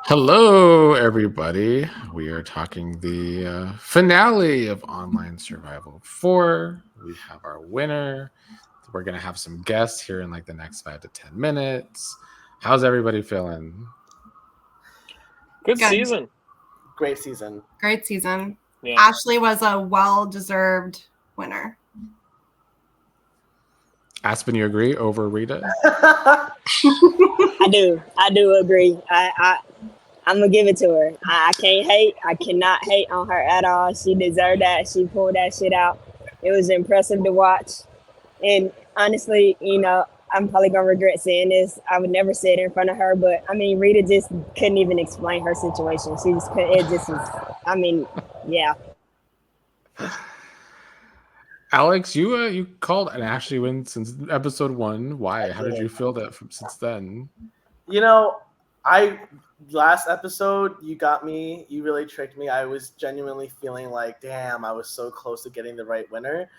Hello, everybody. We are talking the finale of Online Survival 4. We have our winner. We're going to have some guests here in like the next 5 to 10 minutes. How's everybody feeling? Good Good. season. Great season. Great season. Yeah. Ashley was a well-deserved winner. Aspen, you agree over Rita? I do agree. I'm gonna give it to her. I can't hate. I cannot hate on her at all. She deserved that. She pulled that shit out. It was impressive to watch. And honestly, I'm probably gonna regret saying this. I would never say it in front of her, but I mean, Rita just couldn't even explain her situation. She just couldn't. It just was. I mean, yeah. Alex, you called an Ashley win since episode 1. Why? How did you feel that since then? Last episode, you got me. You really tricked me. I was genuinely feeling like, damn, I was so close to getting the right winner.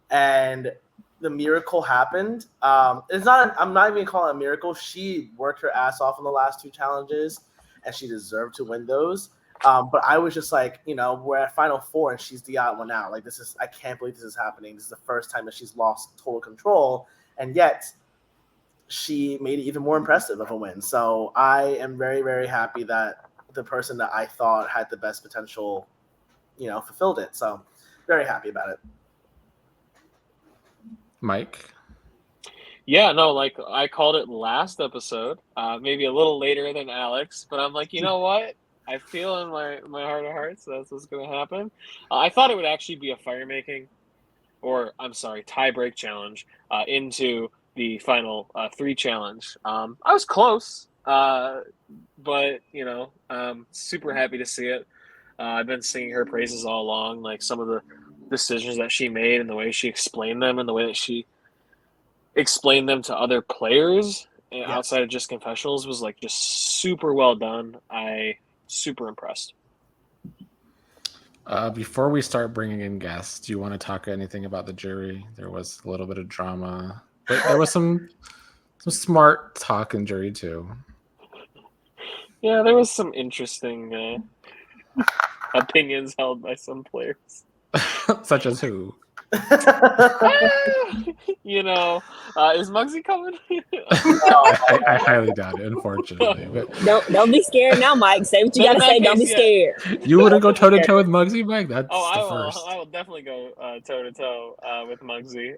And the miracle happened. I'm not even gonna call it a miracle. She worked her ass off in the last 2 challenges, and she deserved to win those. But I was just like, we're at Final 4 and she's the odd one out. Like, I can't believe this is happening. This is the first time that she's lost total control, and yet she made it even more impressive of a win. So I am very, very happy that the person that I thought had the best potential, fulfilled it. So very happy about it. Mike? Yeah, no, like I called it last episode, maybe a little later than Alex, but I'm like, you know what? I feel in my heart of hearts that's what's going to happen. I thought it would actually be a tie break challenge into the final 3 challenge. I was close, but super happy to see it. I've been singing her praises all along, like some of the decisions that she made and the way she explained them and the way that she explained them to other players outside of just confessionals was like just super well done. Super impressed. Before we start bringing in guests, do you want to talk anything about the jury? There was a little bit of drama, but there was some smart talk in jury too. Yeah, there was some interesting opinions held by some players. Such as who? Is Muggsy coming? I highly doubt it, unfortunately. But Don't be scared now, Mike. Say what you gotta say. Don't be scared. You wouldn't go toe to toe with Muggsy, Mike? That's first. I will definitely go toe to toe with Muggsy.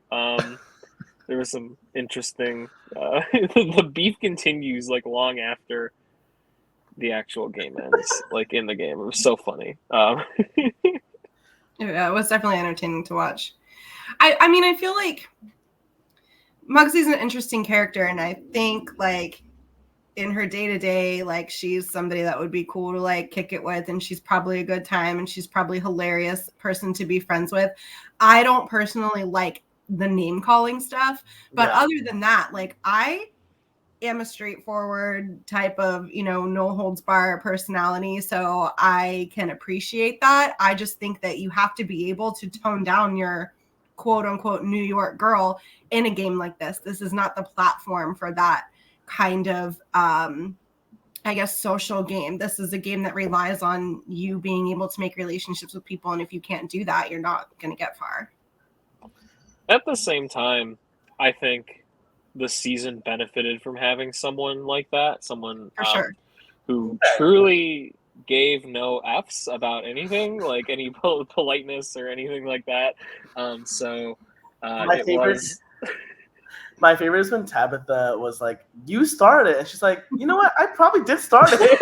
There was some interesting. The beef continues like long after the actual game ends, like in the game. It was so funny. Yeah, it was definitely entertaining to watch. I mean, I feel like Muggsy's an interesting character, and I think like in her day-to-day, like she's somebody that would be cool to like kick it with, and she's probably a good time, and she's probably a hilarious person to be friends with. I don't personally like the name calling stuff, but other than that, like I am a straightforward type of, no holds bar personality. So I can appreciate that. I just think that you have to be able to tone down your quote unquote New York girl in a game like this. This is not the platform for that kind of, social game. This is a game that relies on you being able to make relationships with people. And if you can't do that, you're not going to get far. At the same time, I think the season benefited from having someone like that, someone who truly gave no F's about anything, like any politeness or anything like that. My favorite is when Tabitha was like, "You started it," and she's like, "You know what? I probably did start it."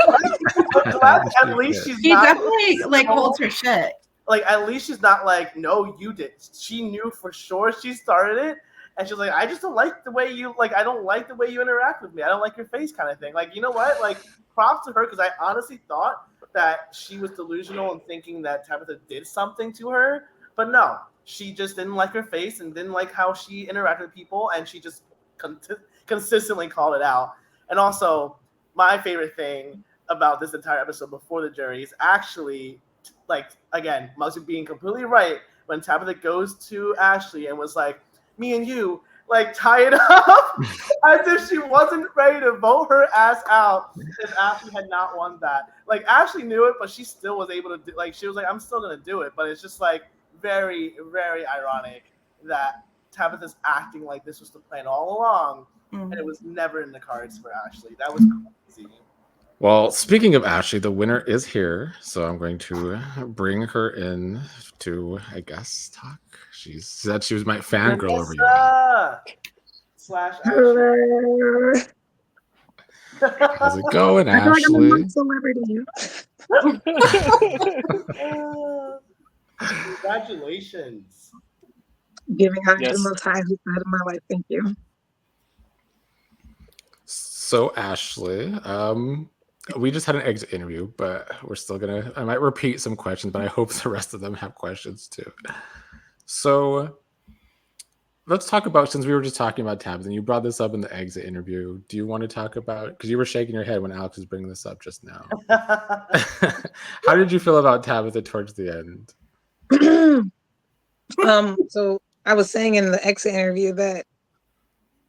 At least she's not, definitely like holds her shit. Like, at least she's not like, "No, you did." She knew for sure she started it. And she's like, I just don't like the way you, I don't like the way you interact with me. I don't like your face kind of thing. Like, you know what? Like, props to her, because I honestly thought that she was delusional and thinking that Tabitha did something to her. But no, she just didn't like her face and didn't like how she interacted with people. And she just consistently called it out. And also, my favorite thing about this entire episode before the jury is actually, again, Muggsy being completely right when Tabitha goes to Ashley and was like, me and you, like tie it up as if she wasn't ready to vote her ass out if Ashley had not won that. Like Ashley knew it, but she still was able to do. Like she was like, I'm still gonna do it. But it's just like very, very ironic that Tabitha's acting like this was the plan all along, and it was never in the cards for Ashley. That was crazy. Well, speaking of Ashley, the winner is here, so I'm going to bring her in to, I guess, talk. She said she was my fangirl over you. Slash Ashley. How's it going, I feel like I'm a Ashley? month celebrity. Congratulations. Giving honor to Yes. the most high who's the head of my life. Thank you. So, Ashley, we just had an exit interview, but we're still gonna. I might repeat some questions, but I hope the rest of them have questions too. So, let's talk about, since we were just talking about Tabitha, and you brought this up in the exit interview. Do you want to talk about, because you were shaking your head when Alex was bringing this up just now? How did you feel about Tabitha towards the end? So I was saying in the exit interview that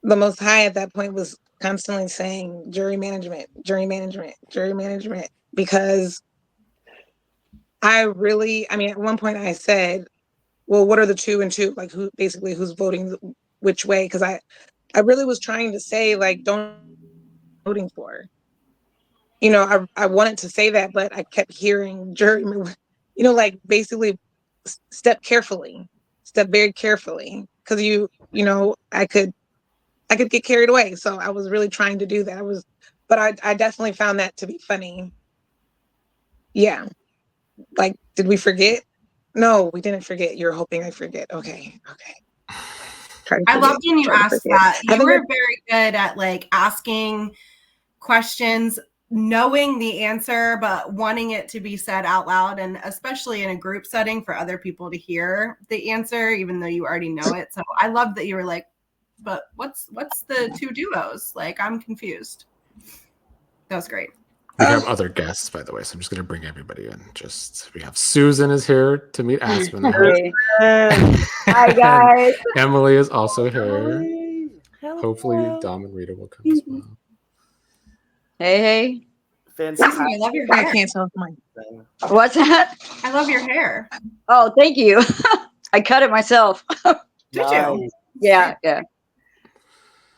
the most high at that point was constantly saying jury management, because I mean, at one point I said, well, what are the 2 and 2? Like who's voting which way? Because I really was trying to say, like, don't voting for. You know, I wanted to say that, but I kept hearing jury, you know, like basically step very carefully, because you know, I could get carried away. So I was really trying to do that. But I definitely found that to be funny. Yeah. Like, did we forget? No, we didn't forget. You're hoping I forget. Okay. I loved when you asked that. You were very good at like asking questions, knowing the answer, but wanting it to be said out loud, and especially in a group setting for other people to hear the answer, even though you already know it. So I love that you were like, but what's the 2 duos? Like, I'm confused. That was great. We have other guests, by the way, so I'm just going to bring everybody in. We have Susan is here to meet Aspen. Hey. Hi, guys. Emily is also here. Hello. Hopefully, Dom and Rita will come as well. Hey. Susan, I love your I hair. can't tell my What's that? I love your hair. Oh, thank you. I cut it myself. Did you?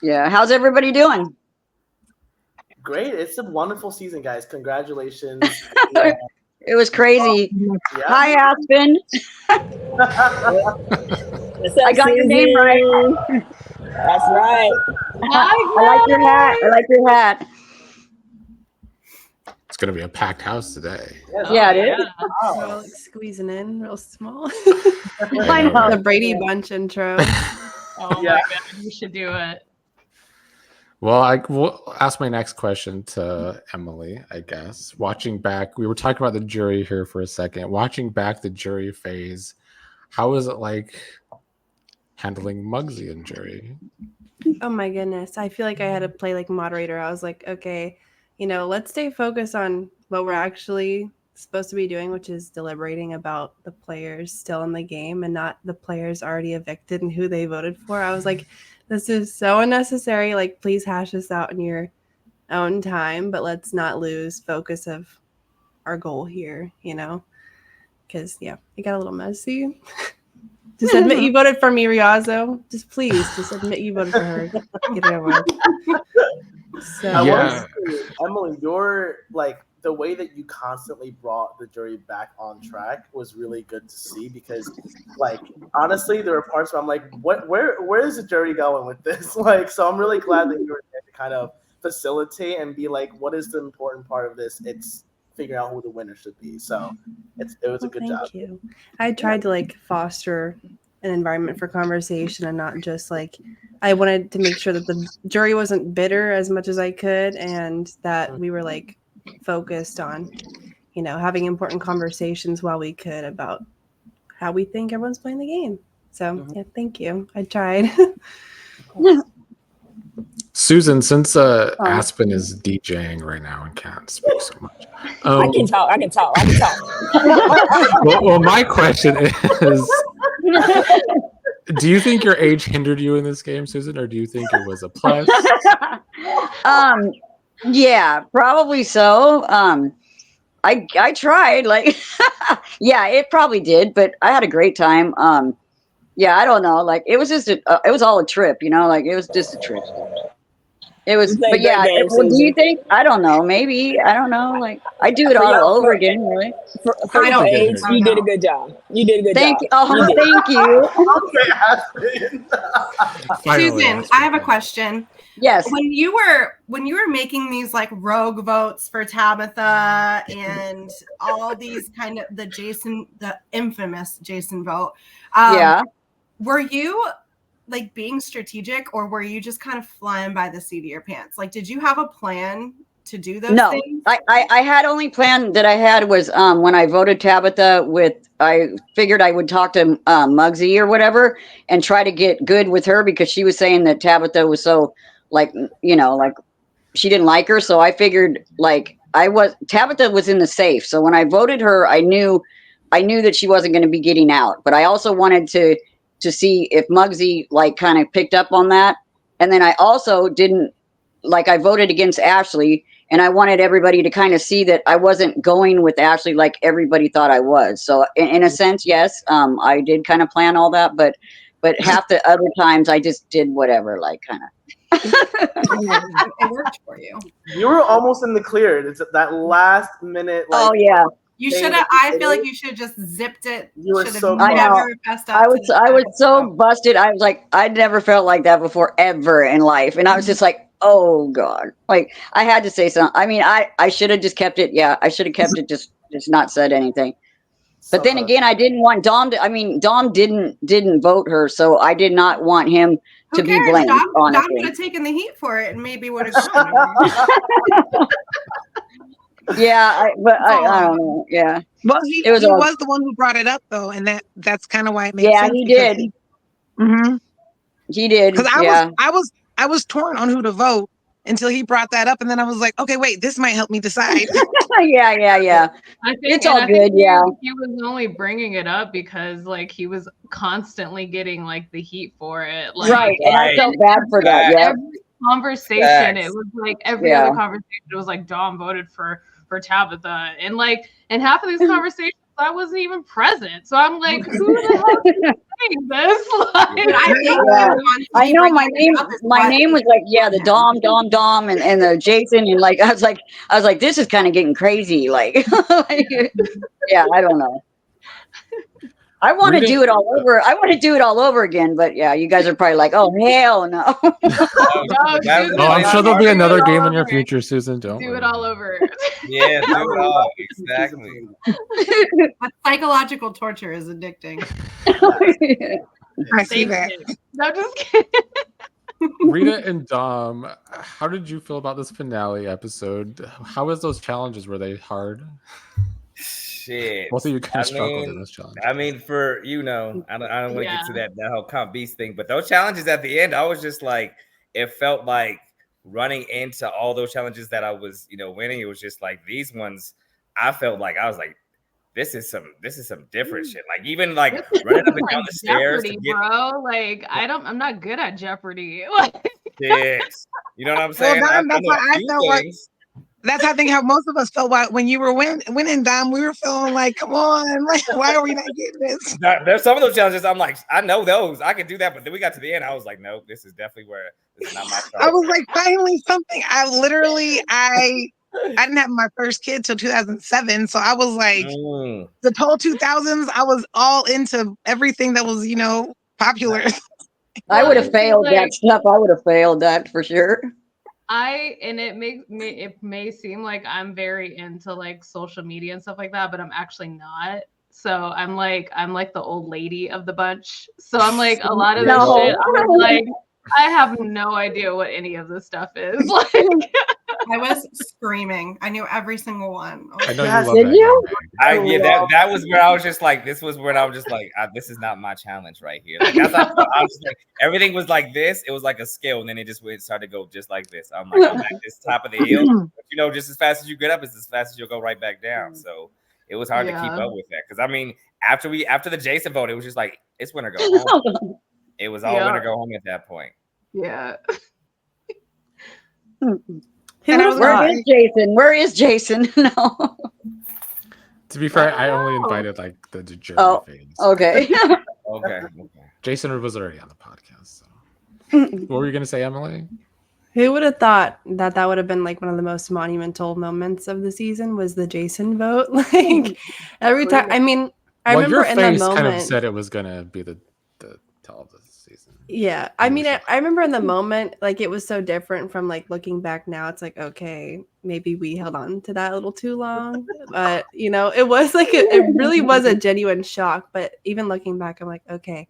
Yeah. How's everybody doing? Great. It's a wonderful season, guys. Congratulations. It was crazy. Yeah. Hi, Aspen. I got your name right. That's right. I like your hat. It's going to be a packed house today. Yeah, it is. We're all like squeezing in real small. I know. The Brady Bunch intro. Oh Yeah. my god, you should do it. Well, I will ask my next question to Emily, I guess. Watching back, we were talking about the jury here for a second. Watching back the jury phase, how was it like handling Muggsy in jury? Oh my goodness. I feel like I had to play like moderator. I was like, okay, let's stay focused on what we're actually supposed to be doing, which is deliberating about the players still in the game and not the players already evicted and who they voted for. I was like, this is so unnecessary. Like, please hash this out in your own time, but let's not lose focus of our goal here, because it got a little messy. Just admit you voted for me, Riazzo. Just admit you voted for her. Get it over with. So I Yeah. want to say, Emily, your the way that you constantly brought the jury back on track was really good to see, because honestly there were parts where I'm like, where is the jury going with this? So I'm really glad that you were there to kind of facilitate and be like, what is the important part of this? It's figuring out who the winner should be. So it was a good job. Thank you. I tried to foster an environment for conversation and not just I wanted to make sure that the jury wasn't bitter as much as I could, and that we were focused on, having important conversations while we could about how we think everyone's playing the game. So yeah, thank you. I tried. Susan, since Aspen is DJing right now and can't speak so much. I can talk. Well, my question is, Do you think your age hindered you in this game, Susan, or do you think it was a plus? Yeah, probably so. I tried, like, yeah, it probably did, but I had a great time. Yeah, I don't know, like, it was just it was all a trip, like, it was just a trip. It was, You played but great yeah. game, Well, do you Susan. think? I don't know. Maybe I don't know. Like, I do it For all your over for, again, really. for I your don't age, think so, you did a no. good job. You did a good Thank job. you. Oh, You did. thank you. Okay, Aspen. Finally, Susan, Aspen, I have a thank you. question. Yes. When you were making these like rogue votes for Tabitha and all these kind of the infamous Jason vote, Yeah. were you like being strategic, or were you just kind of flying by the seat of your pants? Like, did you have a plan to do those No, things? I had only plan that I had was when I voted Tabitha I figured I would talk to Muggsy or whatever and try to get good with her because she was saying that Tabitha was so like like she didn't like her. So I figured like Tabitha was in the safe. So when I voted her, I knew that she wasn't going to be getting out. But I also wanted to see if Muggsy like kind of picked up on that. And then I also didn't I voted against Ashley, and I wanted everybody to kind of see that I wasn't going with Ashley like everybody thought I was. So in a sense, yes, I did kind of plan all that, but half the other times I just did whatever, like kind of. It worked for you. You were almost in the clear. It's that last minute. Like, Oh yeah, You Hey, should have. I feel like hey. you should have just zipped it. You were Should have so I know. never messed up. I to was the so vote. busted. I was like, I'd never felt like that before ever in life, and I was just like, oh god, like I had to say something. I mean, I should have just kept it. Yeah, I should have kept it. Just not said anything. But then again, I didn't want Dom to. I mean, Dom didn't vote her, so I did not want him Who to be cares? blamed. Dom would Honestly, have taken the heat for it, and maybe would have gone. yeah, I don't know. Yeah, Well, he it was all. was the one who brought it up though, and that's kind of why it made Yeah, sense. he because did. Mhm. He did. Because Yeah. I was torn on who to vote until he brought that up, and then I was like, okay, wait, this might help me decide. yeah. I think, It's and all I think good. Yeah. he was only bringing it up because like he was constantly getting like the heat for it. Like, Right, and I felt bad for that. every Yeah. conversation, it was like every Yeah. other conversation, it was like Dom voted for Tabitha, and like in half of these conversations, I wasn't even present. So I'm like, who the hell is saying this? Like, But I think Yeah. honestly, I know my bringing name. it up is My what- name was like the Dom, and the Jason, and like I was like, this is kind of getting crazy. Like, yeah, I don't know. I want to Rita- do it all over. I want to do it all over again, but yeah, you guys are probably like, oh hell no. no, That- Oh, I'm sure there'll be do it another all game in your over. future, Susan. Don't Do worry. it all over. Yeah, do it all. Exactly. But psychological torture is addicting. I see Thank that. you. No, just kidding. Rita and Dom, how did you feel about this finale episode? How was those challenges? Were they hard? Shit. Both of you kind of I struggled in mean- this challenge. I mean, for I don't want to Yeah. get to that whole comp beast thing, but those challenges at the end, I was just like, it felt like running into all those challenges that I was, winning. It was just like these ones. I felt like I was like, this is some different shit. Like even like running up and Like down the stairs Jeopardy, to get bro. Like I'm not good at Jeopardy. Like, this. You know what I'm Well, saying? Dom, that's know why a I few felt like things. that's how I think how most of us felt when you were winning, Dom. We were feeling like, come on, like why are we not getting this? There's some of those challenges. I'm like, I know those. I can do that. But then we got to the end. I was like, nope, this is definitely where this is not my I was like, finally something. I didn't have my first kid till 2007, so I was like, the whole 2000s. I was all into everything that was, popular. I would have failed that like- stuff. I would have failed that for sure. It may seem like I'm very into like social media and stuff like that, but I'm actually not. So I'm like the old lady of the bunch. So I'm like a lot of this No. shit. I'm like, I have no idea what any of this stuff is. Like, I was screaming. I knew every single one. I know Yes. you love Did that. you? game, that was where I was just like, this was where I was just like, this is not my challenge right here. Like that's how I was like, everything was like this. It was like a scale, and then it just started to go just like this. I'm like, I'm at this top of the hill. But, just as fast as you get up, it's as fast as you'll go right back down. So it was hard to keep Yeah. up with that. Because I mean, after the Jason vote, it was just like it's winner go home. It was all Yeah. winner go home at that point. Yeah. Who And I would've was Where thought? is Jason? Where is Jason? No. To be fair, I only Wow. invited like the jury Oh, phase. Okay. Okay. Jason was already on the podcast. So. What were you gonna say, Emily? Who would have thought that that would have been like one of the most monumental moments of the season was the Jason vote? Like every time, I mean, I Well, remember your in the face kind of moment. said it was gonna be the tell of the season. Yeah, I mean, I remember in the moment, like it was so different from like looking back now. It's like, okay, maybe we held on to that a little too long, but you know, it was like it really was a genuine shock. But even looking back, I'm like, okay,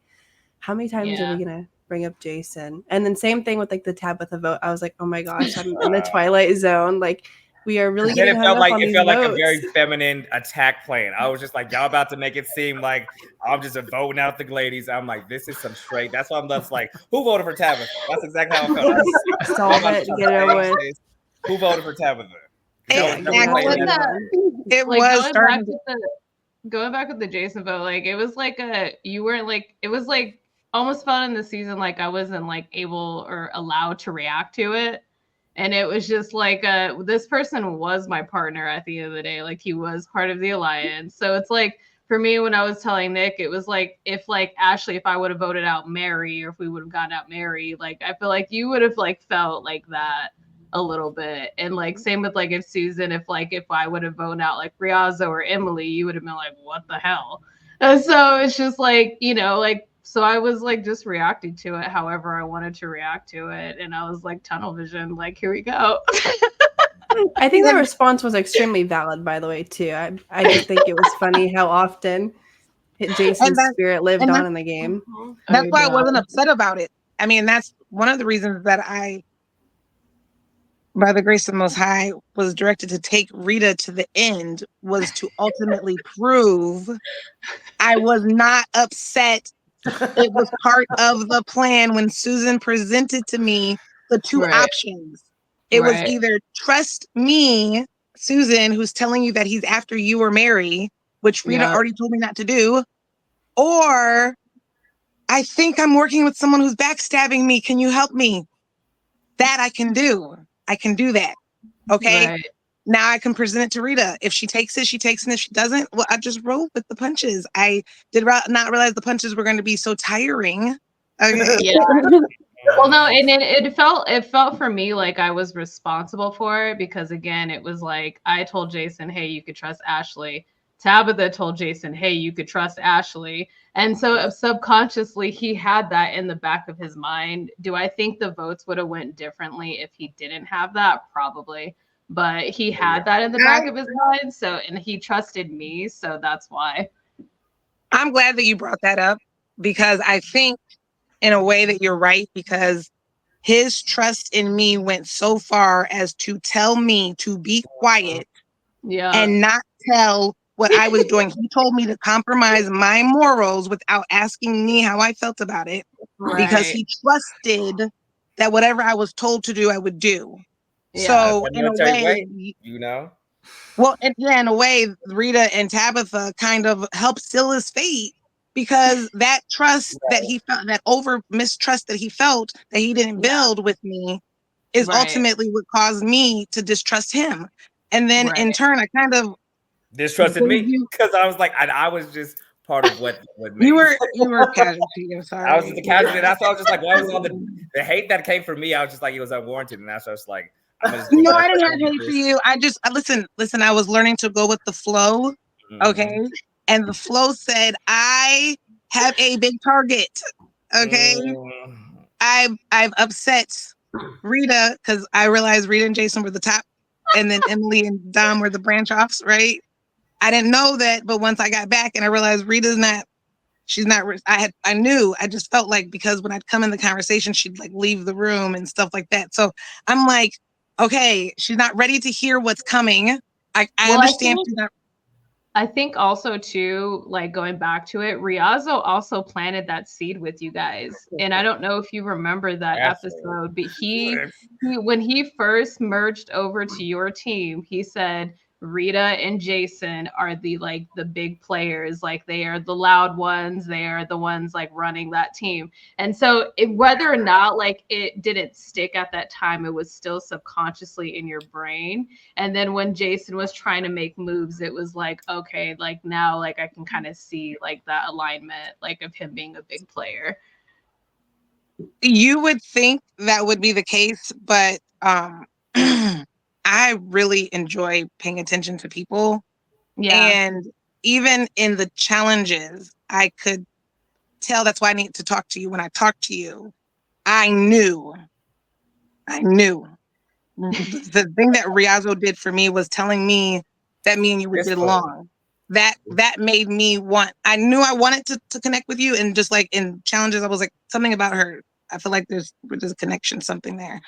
how many times are we gonna bring up Jason? And then same thing with like the Tabitha vote. I was like, oh my gosh, I'm in the Twilight Zone. Like we are really Then getting it hung felt up like on these a votes. very feminine attack plan. I was just like, y'all about to make it seem like I'm just voting out the ladies. I'm like, this is some straight. That's why I'm just like, who voted for Tabitha? That's exactly how I felt. I was Solve like, it, get it over with. who voted for Tabitha? Yeah, It was going starting back going back with the Jason vote, like it was like you weren't like it was like almost felt in the season like I wasn't like able or allowed to react to it. And it was just like this person was my partner at the end of the day. Like he was part of the alliance. So it's like for me when I was telling Nick, it was like if like Ashley, if I would have voted out Mary or if we would have gotten out Mary, like I feel like you would have like felt like that a little bit. And like same with like if Susan, if I would have voted out like Riazzo or Emily, you would have been like, what the hell? And so it's just like, you know, like so I was like just reacting to it however I wanted to react to it. And I was like tunnel vision, like here we go. I think the response was extremely valid, by the way, too. I just think it was funny how often Jason's spirit lived on in the game. That's why I wasn't upset about it. I mean, that's one of the reasons that I, by the grace of the Most High, was directed to take Rita to the end, was to ultimately prove I was not upset. It was part of the plan when Susan presented to me the two options. It was either trust me, Susan, who's telling you that he's after you or Mary, which Rita already told me not to do, or I think I'm working with someone who's backstabbing me. Can you help me? That I can do. I can do that. Okay. Right. Now I can present it to Rita. If she takes it, she takes it. If she doesn't, well, I just roll with the punches. I did not realize the punches were going to be so tiring. Okay. Yeah. Well, no, and it felt for me like I was responsible for it because again, it was like I told Jason, "Hey, you could trust Ashley." Tabitha told Jason, "Hey, you could trust Ashley." And so subconsciously he had that in the back of his mind. Do I think the votes would have went differently if he didn't have that? Probably. But he had that in the back of his mind. So, and he trusted me. So that's why. I'm glad that you brought that up because I think in a way that you're right, because his trust in me went so far as to tell me to be quiet and not tell what I was doing. He told me to compromise my morals without asking me how I felt about it because he trusted that whatever I was told to do, I would do. So in a way, you know, well, in a way, Rita and Tabitha kind of helped seal his fate because that trust that he felt, that over mistrust that he felt that he didn't build with me is ultimately what caused me to distrust him. And then in turn, I kind of distrusted me because I was like, I was just part of what made you were casualty. I'm sorry. I was just the casualty. That's why I was just like, why was all the hate that came from me? I was just like, it was unwarranted, and that's why I was like, no, I didn't have hate for you. I just listen. I was learning to go with the flow, okay, and the flow said I have a big target, okay. I've upset Rita because I realized Rita and Jason were the top, and then Emily and Dom were the branch offs, right? I didn't know that, but once I got back and I realized Rita's not. She's not. I knew. I just felt like because when I'd come in the conversation, she'd like leave the room and stuff like that. So I'm like, okay, she's not ready to hear what's coming. I understand. I think also too, like going back to it, Riazzo also planted that seed with you guys. And I don't know if you remember that episode, but he when he first merged over to your team, he said, Rita and Jason are the big players, like they are the loud ones, they are the ones like running that team. And so whether or not like it didn't stick at that time, it was still subconsciously in your brain. And then when Jason was trying to make moves, it was like, okay, like now like I can kind of see like that alignment like of him being a big player. You would think that would be the case, but I really enjoy paying attention to people. Yeah. And even in the challenges, I could tell. That's why I need to talk to you. When I talked to you, I knew. The thing that Riazo did for me was telling me that me and you would get along. That made me want. I knew I wanted to connect with you, and just like in challenges, I was like, something about her. I feel like there's a connection, something there.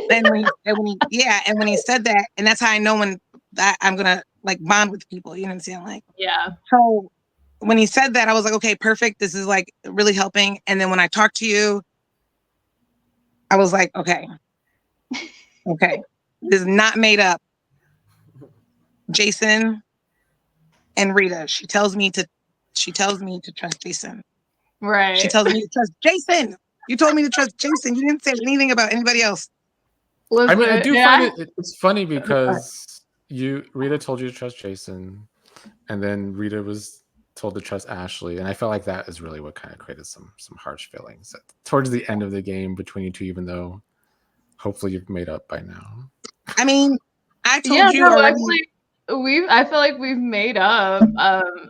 And when he said that, and that's how I know when that I'm gonna like bond with people. You know what I'm saying? Like, yeah. So when he said that, I was like, okay, perfect. This is like really helping. And then when I talked to you, I was like, okay, this is not made up. Jason and Rita. She tells me to trust Jason. Right. She tells me to trust Jason. You told me to trust Jason. You didn't say anything about anybody else. I mean, I do find it's funny because Rita told you to trust Jason, and then Rita was told to trust Ashley, and I felt like that is really what kind of created some harsh feelings towards the end of the game between you two, even though hopefully you've made up by now. I mean, I told you already. I feel like we've made up.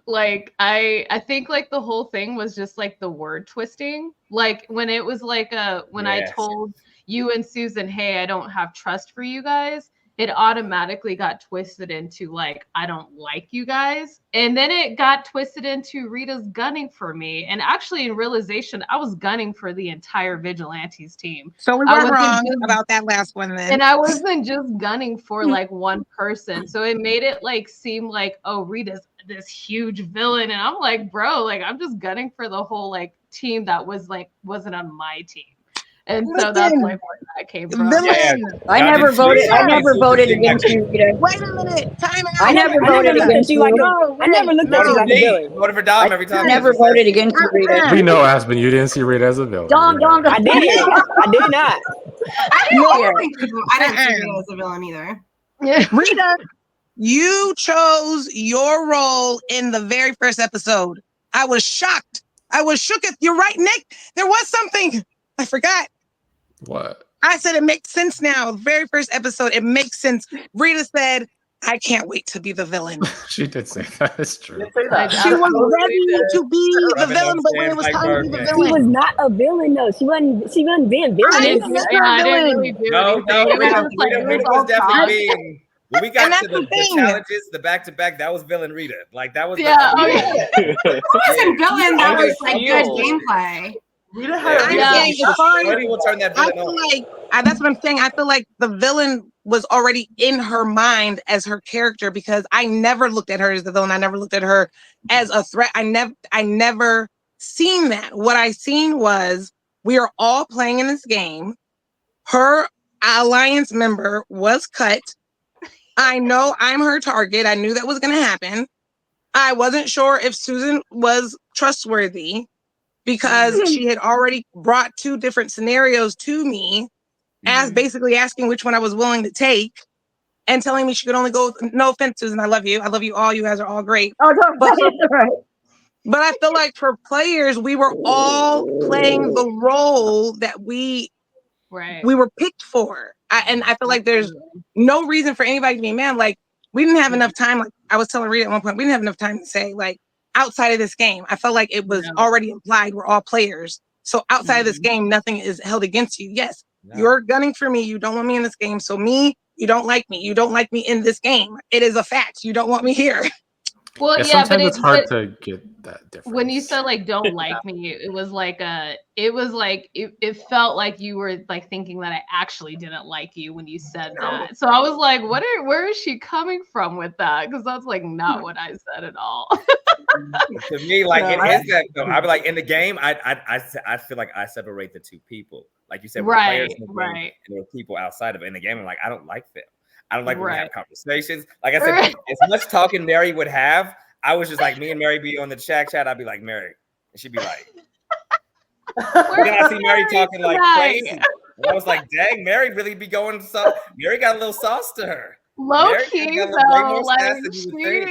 Like I think like the whole thing was just like the word twisting. Like when it was like when I told you and Susan, hey, I don't have trust for you guys, it automatically got twisted into like, I don't like you guys. And then it got twisted into Rita's gunning for me. And actually in realization, I was gunning for the entire Vigilantes team. So we weren't wrong about that last one then. And I wasn't just gunning for like one person. So it made it like seem like, oh, Rita's this huge villain. And I'm like, bro, like I'm just gunning for the whole like team that wasn't on my team. And so that's like where that came from. I never voted against you. Wait a minute. Time out. I never voted against you. I never looked at you like a villain. Voted for Dom every time. I never voted against you, Rita. We know, Aspen, you didn't see Rita as a villain. Dom. I did. I did not. I didn't see Rita as a villain either. Rita, you chose your role in the very first episode. I was shocked. I was shook. You're right, Nick. There was something. I forgot. What? I said it makes sense now. The very first episode, it makes sense. Rita said, I can't wait to be the villain. She did say that. It's true. She was ready to be the villain, but when it was time to be the villain. She was not a villain though. She wasn't being villain. I didn't really do No, Rita was definitely being. When we got to the challenges, the back-to-back, that was villain Rita. Like that was It wasn't villain, that was like good gameplay. Rita had will turn that villain on. That's what I'm saying. I feel like the villain was already in her mind as her character because I never looked at her as the villain. I never looked at her as a threat. I never seen that. What I seen was we are all playing in this game. Her alliance member was cut. I know I'm her target. I knew that was going to happen. I wasn't sure if Susan was trustworthy because she had already brought 2 different scenarios to me, basically asking which one I was willing to take and telling me she could only go, no offense, Susan, I love you. I love you all. You guys are all great. Oh, no, but I feel like for players, we were all playing the role that we were picked for. And I feel like there's no reason for anybody to be mad. Like, we didn't have enough time. Like I was telling Rita at one point, we didn't have enough time to say, like, outside of this game, I felt like it was already implied we're all players. So outside of this game, nothing is held against you. Yes, you're gunning for me. You don't want me in this game. So you don't like me. You don't like me in this game. It is a fact. You don't want me here. Well, sometimes it's hard to get that difference. When you said like don't like me, it was like it felt like you were like thinking that I actually didn't like you when you said that. So I was like, where is she coming from with that? Because that's like not what I said at all. To me, like it is that though. I'd be like in the game, I feel like I separate the 2 people. Like you said, right. And there are people outside of it. In the game, I'm like, I don't like them. I don't like when we have Right. conversations. Like I said, as much talking Mary would have, I was just like, me and Mary be on the chat. I'd be like, Mary, and she'd be like, then I see Mary talking like crazy. And I was like, dang, Mary really be going so. Mary got a little sauce to her. Low Mary key got a little way though, more like sass than you would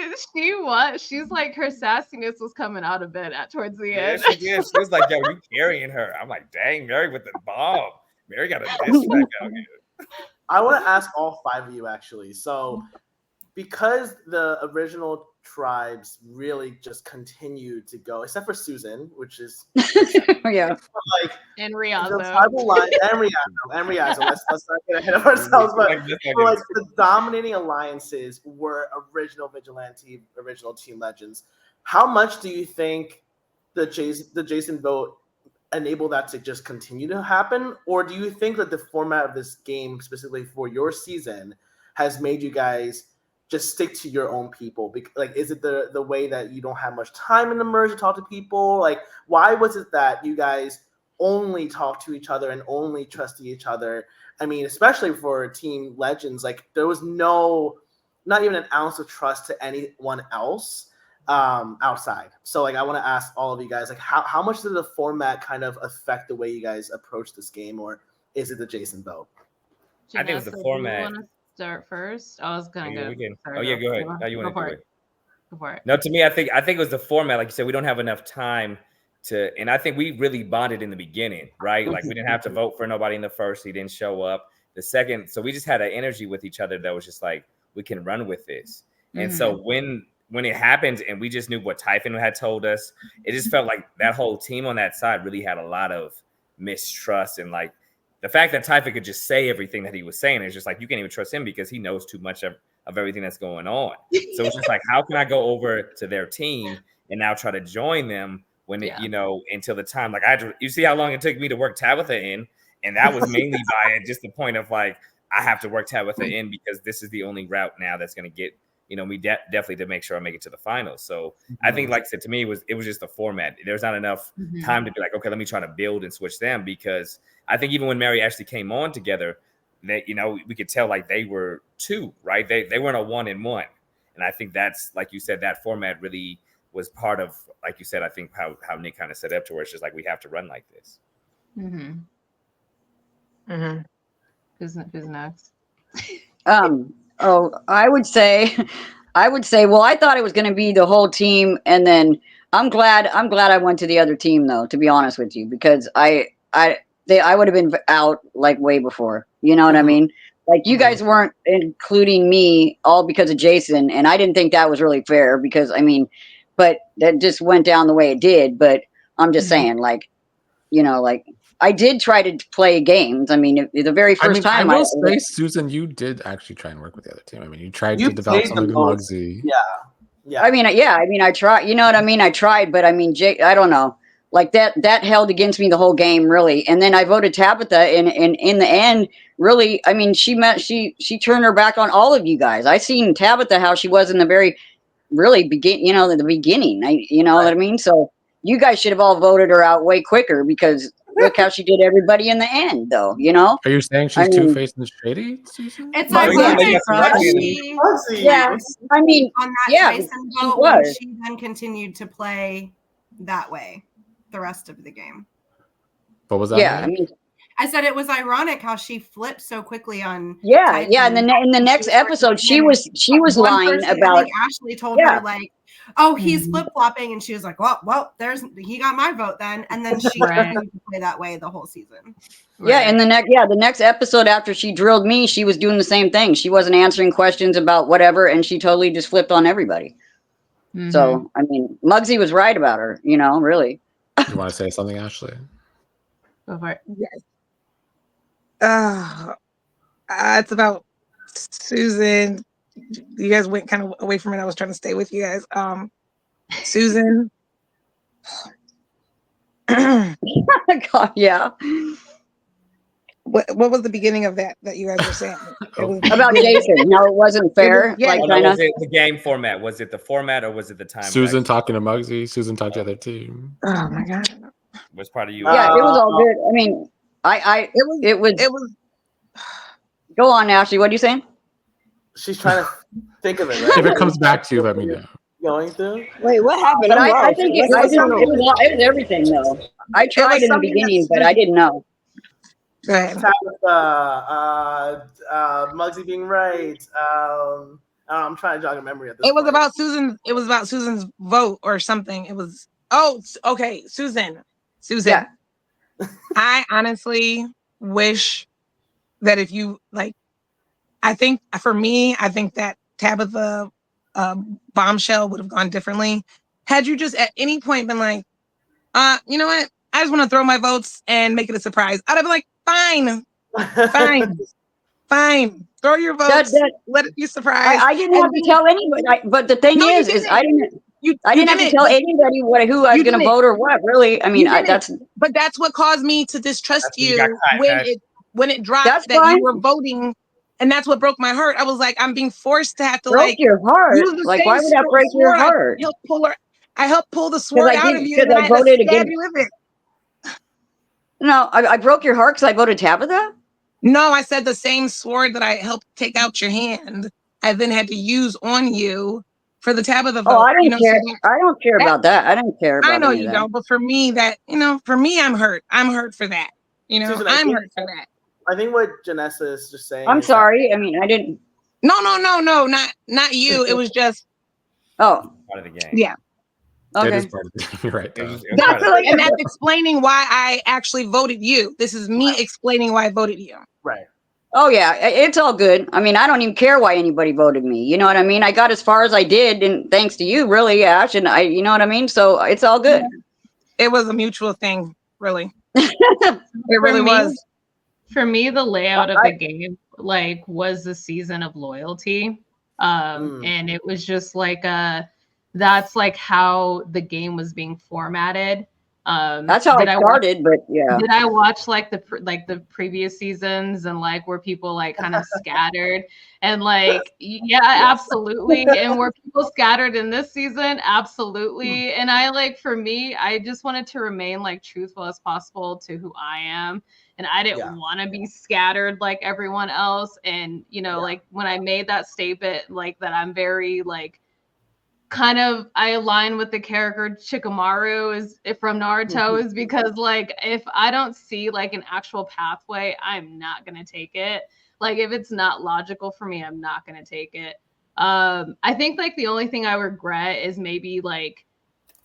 think. she's like her sassiness was coming out a bit towards the Yeah, end. she did. She was like, yo, you carrying her. I'm like, dang, Mary with the bomb. Mary got a diss track out here. I want to ask all 5 of you actually. So, because the original tribes really just continued to go, except for Susan, which is Yeah. like And the Riazzo. tribal line and Riazzo. Let's not get ahead of ourselves, but like the dominating alliances were original Vigilante, original Team Legends. How much do you think the Jason vote enable that to just continue to happen, or do you think that the format of this game, specifically for your season, has made you guys just stick to your own people? Like, is it the way that you don't have much time in the merge to talk to people? Like, why was it that you guys only talk to each other and only trust each other? I mean, especially for Team Legends, like there was not even an ounce of trust to anyone else outside. So like I want to ask all of you guys, like how much did the format kind of affect the way you guys approach this game, or is it the Jason vote? I think it was the Janessa, format. Do you want to start first? I was gonna go. Oh yeah, go ahead. How you want to do it? Go for it. No, to me, I think it was the format. Like you said, we don't have enough time to, and I think we really bonded in the beginning, right? Like we didn't have to vote for nobody in the first. He didn't show up. The second, so we just had an energy with each other that was just like, we can run with this. And so when it happened and we just knew what Typhon had told us, it just felt like that whole team on that side really had a lot of mistrust. And like the fact that Typhon could just say everything that he was saying is just like, you can't even trust him because he knows too much of everything that's going on. So it's just like, how can I go over to their team and now try to join them when it, until the time, like you see how long it took me to work Tabitha in. And that was mainly by just the point of like, I have to work Tabitha in because this is the only route now that's going to get, me definitely to make sure I make it to the finals. So I think, like I said, to me, it was just the format. There's not enough time to be like, okay, let me try to build and switch them, because I think even when Mary actually came on together, that we could tell like they were two, right? They weren't a 1-1, and I think that's, like you said, that format really was part of, like you said, I think how Nick kind of set up to where it's just like we have to run like this. Who's next? I would say, well, I thought it was going to be the whole team, and then I'm glad I went to the other team though, to be honest with you, because I would have been out like way before. You know what I mean? Like you guys weren't including me all because of Jason, and I didn't think that was really fair because but that just went down the way it did. But I'm just saying, like, like I did try to play games. I mean, the very first time I will say, Susan, you did actually try and work with the other team. I mean, you tried to develop something with Muggsy. Yeah. I mean, I tried. You know what I mean? I tried, but I mean, I don't know. Like that held against me the whole game, really. And then I voted Tabitha, and in the end, really, I mean, she turned her back on all of you guys. I seen Tabitha how she was in the very, really the beginning. What I mean? So you guys should have all voted her out way quicker, because look how she did everybody in the end, though. Are you saying she's two-faced and shady, Susan? It's ironic that I mean, on that Jason vote, when she then continued to play that way the rest of the game. What was that? Yeah, I mean, I said it was ironic how she flipped so quickly on. Yeah, yeah. And in the next episode, she was lying about. I think Ashley told her like, "Oh, he's flip flopping," and she was like, "Well, he got my vote then." And then she continued to play that way the whole season. Yeah, and the next episode after she drilled me, she was doing the same thing. She wasn't answering questions about whatever, and she totally just flipped on everybody. So I mean, Muggsy was right about her. Really. You want to say something, Ashley? Go for it. Yes. It's about Susan. You guys went kind of away from it. I was trying to stay with you guys. Susan. God, yeah. What was the beginning of that you guys were saying? It was about Jason. No, it wasn't fair. Was it the game format? Was it the format, or was it the time? Susan talking to Muggsy. Susan talked to the other team. Oh my God. Was part of you? Yeah, it was all good. I mean, it was. Go on, Ashley. What are you saying? She's trying to think of it. Right? If it comes back to you, let me know. Going through. Wait, what happened? But I'm I lost. think What it happened? was everything though. I tried in the something beginning, that's- but I didn't know. Go ahead. Muggsy being right. I'm trying to jog a memory at this It was point. about Susan. It was about Susan's vote or something. It was. Oh, okay. Susan. Yeah. I honestly wish that if you like, I think for me, I think that Tabitha bombshell would have gone differently. Had you just at any point been like, you know what? I just want to throw my votes and make it a surprise. I'd have been like, fine. Throw your votes. Let it be a surprise. I didn't have to tell anybody. But the thing is I didn't. I didn't have to tell anybody who I was going to vote or what. Really, I mean, But that's what caused me to distrust you when it dropped That's that fine. you were voting, and that's what broke my heart. I was like, I'm being forced to have to Broke your heart? use the Like, same why would that break your sword. heart? I helped pull the sword I out did- of you, 'cause and then I I had to voted stab against- you with it. No, I broke your heart because I voted Tabitha. No, I said the same sword that I helped take out your hand, I then had to use on you for the Tabitha vote. Oh, I don't care. So I don't care about that. I don't care about I know any you of that. don't, but for me, I'm hurt. I'm hurt for that. Susan, I'm hurt for that. I think what Janessa is just saying. I'm is sorry. I mean, I didn't. No, not you. It was just. Oh, part of the game. Yeah. It Okay. is part of the You're right. Though. And that's explaining why I actually voted you. This is me explaining why I voted you. Right. Oh yeah, it's all good. I mean, I don't even care why anybody voted me. You know what I mean? I got as far as I did, and thanks to you, really, Ash. And you know what I mean? So it's all good. It was a mutual thing, really. It really was. For me, the layout of the game was the season of loyalty, and it was just that's like how the game was being formatted. That's how it started, but yeah. Did I watch the previous seasons and where people kind of scattered and yeah, absolutely. And were people scattered in this season? Absolutely. And for me, I just wanted to remain truthful as possible to who I am. And I didn't want to be scattered like everyone else. And when I made that statement, that I'm very I align with the character Shikamaru is from Naruto is because if I don't see an actual pathway, I'm not gonna take it. If it's not logical for me, I'm not gonna take it. I think the only thing I regret is maybe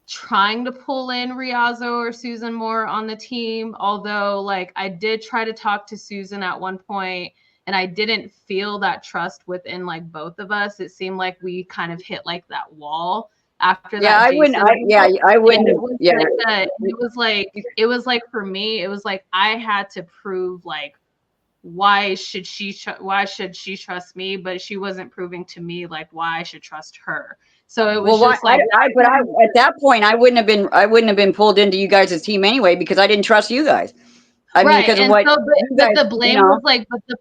trying to pull in Ryazo or Susan more on the team. Although I did try to talk to Susan at one point. And I didn't feel that trust within both of us. It seemed like we kind of hit that wall after that. Yeah, I wouldn't. I wouldn't. It was for me. It was I had to prove why should she trust me, but she wasn't proving to me why I should trust her. So it was at that point I wouldn't have been pulled into you guys' team anyway because I didn't trust you guys. I mean, because of what the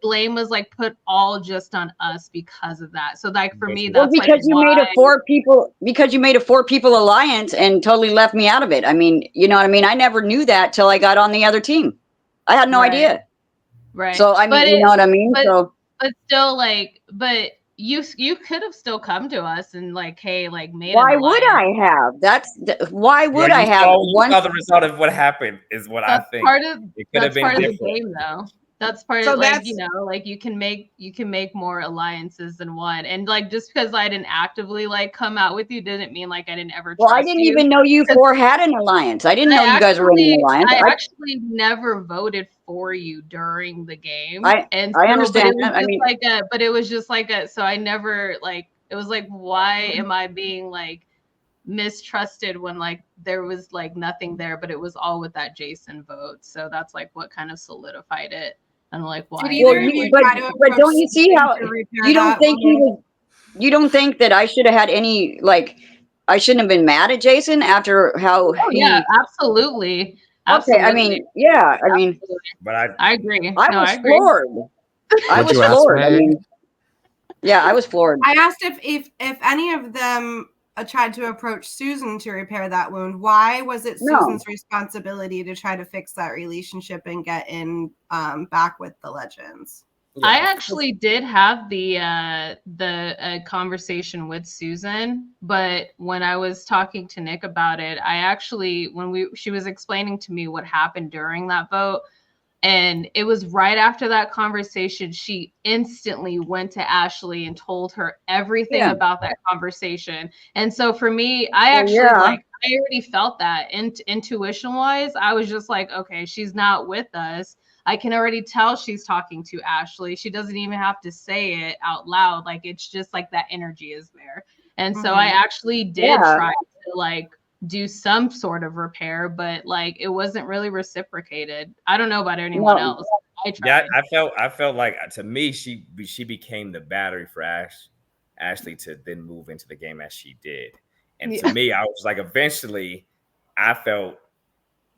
blame was put all just on us because of that. So for me, that's because you made a 4 people alliance and totally left me out of it. I mean, you know what I mean? I never knew that till I got on the other team. I had no idea. Right. So I mean, you know what I mean? But still but you could have still come to us and made. Why would I have? Why would I have? You saw the result of what happened is what I think. It could have been part different. of the game, though. That's part So of that's- you can make more alliances than one, and just because I didn't actively come out with you didn't mean I didn't ever. Well, I trust didn't you. even know you 4 had an alliance. I didn't know you guys were in an alliance. I actually never voted for you during the game. I understand that. I mean, but it was just so I never it was why am I being mistrusted when there was nothing there, but it was all with that Jason vote. So that's what kind of solidified it. And why? but don't you see how you don't think you don't think that I should have had any I shouldn't have been mad at Jason after how yeah, absolutely. Okay, I mean, yeah, I mean, but I agree. I was floored. I was floored. I mean, yeah, I was floored. I asked if any of them tried to approach Susan to repair that wound. Why was it Susan's responsibility to try to fix that relationship and get in back with the Legends? I actually did have the conversation with Susan, but when I was talking to Nick about it, I actually she was explaining to me what happened during that vote, and it was right after that conversation she instantly went to Ashley and told her everything about that conversation. And so for me, I actually like I already felt that intuition wise. I was just like, okay, she's not with us. I can already tell she's talking to Ashley. She doesn't even have to say it out loud. Like, it's just like that energy is there. And so I actually did try to like do some sort of repair, but like it wasn't really reciprocated. I don't know about anyone else. I tried. Yeah, I felt like, to me, she became the battery for Ashley to then move into the game as she did. And to me, I was like, eventually I felt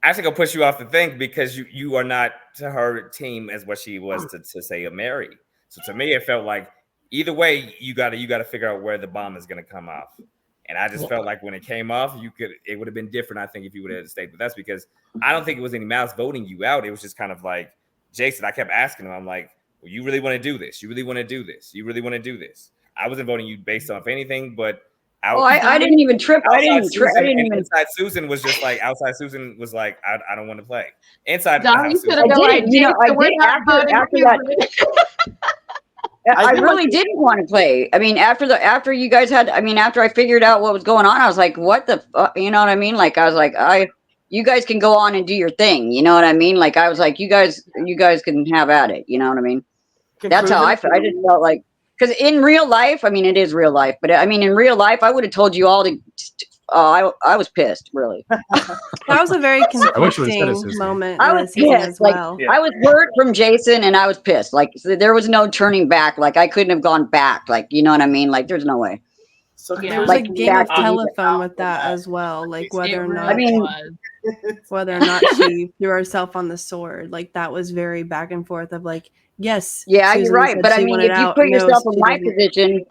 Ashley gonna push you off the thing because you are not to her team as what she was to say a Mary. So to me, it felt like either way, you gotta figure out where the bomb is gonna come off. And I just felt like when it came off, it would have been different, I think, if you would have stayed with us, because I don't think it was any malice voting you out. It was just kind of like, Jason, I kept asking him, I'm like, well, you really want to do this? You really want to do this? You really want to do this? I wasn't voting you based off anything, but I didn't even trip. Inside Susan was just like, outside Susan was like, I don't want to play. Inside Donnie the house, could have been like, I really didn't want to play. I mean, after you guys had, after I figured out what was going on, I was like, what the fuck? You know what I mean? Like, I was like, you guys can go on and do your thing. You know what I mean? Like, I was like, you guys can have at it. You know what I mean? That's how I felt. I just felt like, because in real life, it is real life, but in real life, I would have told you all to. I was pissed, really. That was a very conflicting moment. I was pissed as well. I was word from Jason, and I was pissed. Like, there was no turning back. Like, I couldn't have gone back. Like, you know what I mean? Like, there's no way. So there was a game of telephone with that as well. Like, whether or not, whether or not she threw herself on the sword. Like, that was very back and forth of like, yes. Yeah, you're right. But if you put yourself in my position.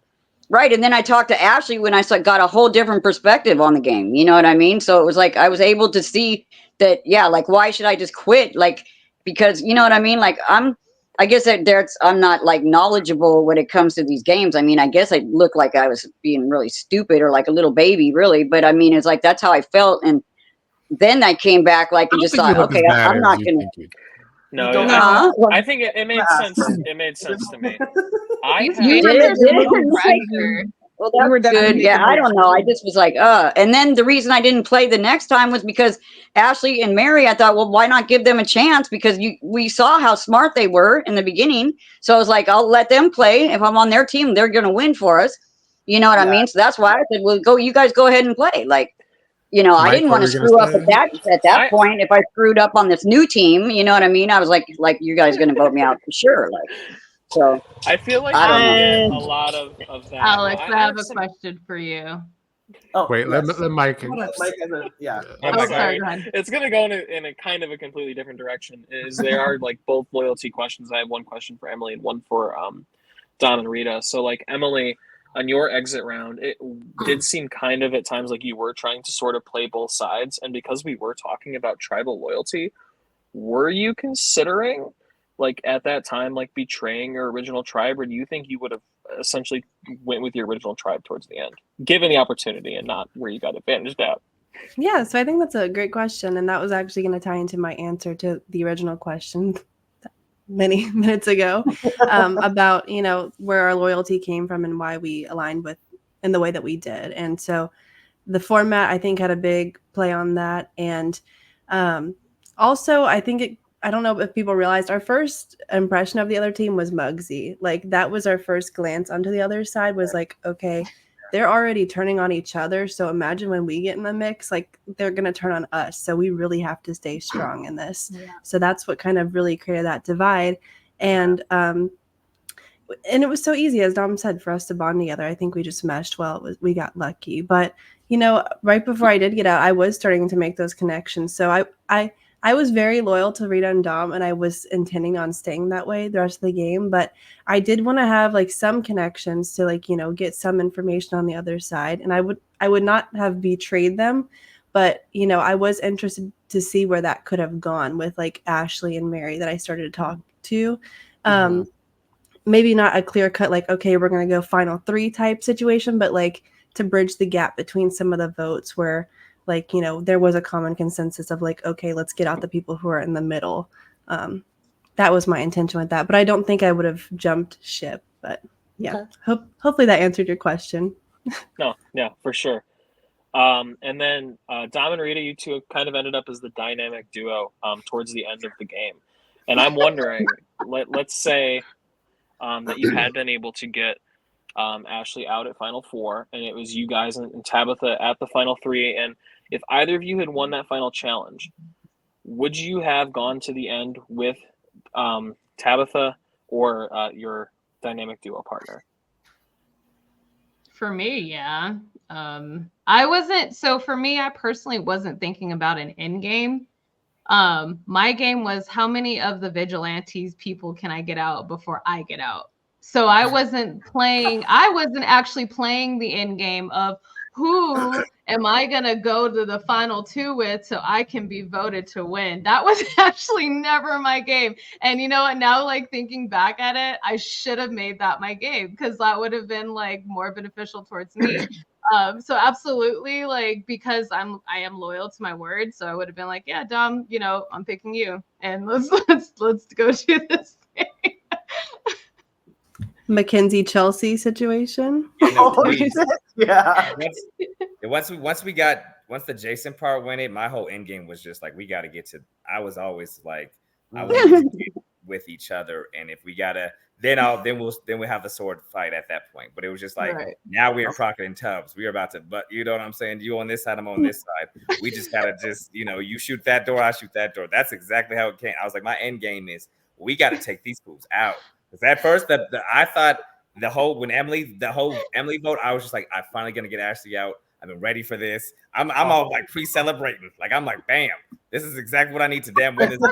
Right. And then I talked to Ashley when I got a whole different perspective on the game. You know what I mean? So it was like I was able to see that, like, why should I just quit? Like, because, you know what I mean? Like, I guess I'm not like knowledgeable when it comes to these games. I guess I look like I was being really stupid or like a little baby, really. But it's like that's how I felt. And then I came back like and just thought, okay, I'm not going to. No, I think it made sense. It made sense to me. Well, that were good. Yeah, I don't know. I just was like, And then the reason I didn't play the next time was because Ashley and Mary, I thought, well, why not give them a chance? Because we saw how smart they were in the beginning. So I was like, I'll let them play. If I'm on their team, they're going to win for us. You know what I mean? So that's why I said, well, you guys go ahead and play. Like, I didn't want to screw up at that point. If I screwed up on this new team, you know what I mean? I was like you guys going to vote me out for sure. Like, so I feel like I get a lot of that. Alex, I have a question for you. Oh, wait, let Mike. Yeah. Sorry. It's going to go in a kind of a completely different direction. There are like both loyalty questions. I have one question for Emily and one for Dom and Rita. So like Emily, on your exit round, it did seem kind of at times like you were trying to sort of play both sides. And because we were talking about tribal loyalty, were you considering, like at that time, like betraying your original tribe, or do you think you would have essentially went with your original tribe towards the end, given the opportunity and not where you got advantaged out? Yeah, so I think that's a great question. And that was actually going to tie into my answer to the original question many minutes ago about where our loyalty came from and why we aligned with in the way that we did. And so the format I think had a big play on that. And also I think I don't know if people realized our first impression of the other team was Muggsy. Like that was our first glance onto the other side was like, okay, they're already turning on each other. So imagine when we get in the mix, like they're going to turn on us. So we really have to stay strong in this. Yeah. So that's what kind of really created that divide. And it was so easy, as Dom said, for us to bond together. I think we just meshed well. We got lucky. But, right before I did get out, I was starting to make those connections. So I was very loyal to Rita and Dom, and I was intending on staying that way the rest of the game. But I did want to have like some connections to get some information on the other side. And I would not have betrayed them, but I was interested to see where that could have gone with like Ashley and Mary that I started to talk to. maybe not a clear cut, like, okay, we're going to go final 3 type situation, but like to bridge the gap between some of the votes where, like, you know, there was a common consensus of like, okay, let's get out the people who are in the middle. That was my intention with that, but I don't think I would have jumped ship. But yeah, hopefully that answered your question. No, yeah, for sure. And then Dom and Rita, you two kind of ended up as the dynamic duo towards the end of the game. And I'm wondering, let's say that you had been able to get Ashley out at Final 4, and it was you guys and Tabitha at the Final 3. And if either of you had won that final challenge, would you have gone to the end with Tabitha or your dynamic duo partner? For me, yeah. I wasn't, so for me, I personally wasn't thinking about an end game. My game was how many of the vigilantes people can I get out before I get out? So I wasn't actually playing the end game of who am I going to go to the final 2 with so I can be voted to win. That was actually never my game. And you know what, now like thinking back at it, I should have made that my game because that would have been like more beneficial towards me. So absolutely, like, because I am loyal to my word, so I would have been like, yeah, Dom, you know, I'm picking you, and let's go do this thing. Mackenzie Chelsea situation. Yeah. Once the Jason part went in, my whole end game was just like, we got to get to. I was always like, I want to get with each other, and if we gotta, then we'll have the sword fight at that point. But it was just like, now we're Crockett and Tubbs. We're about to, but you know what I'm saying? You on this side, I'm on this side. We just gotta you know, you shoot that door, I shoot that door. That's exactly how it came. I was like, my end game is we got to take these fools out. Because at first, I thought the whole Emily vote, I was just like, I'm finally gonna get Ashley out. I've been ready for this. I'm all like pre-celebrating. Like I'm like, bam, this is exactly what I need to damn win this game.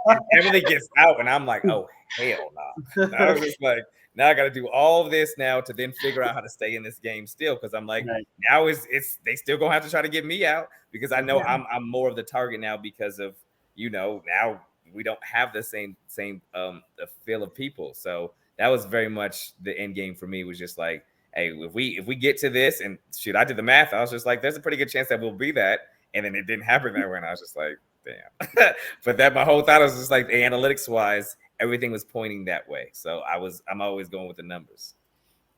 And Emily gets out, and I'm like, oh hell no. Nah. I was just like, now I got to do all of this now to then figure out how to stay in this game still. Because I'm like, now it's they still gonna have to try to get me out because I know I'm more of the target now because of, you know, now we don't have the same the feel of people. So that was very much the end game for me. Was just like, hey, if we get to this, and shoot, I did the math. I was just like, there's a pretty good chance that we'll be that. And then it didn't happen that way. And I was just like, damn. But that my whole thought was just like, analytics wise, everything was pointing that way. So I'm always going with the numbers.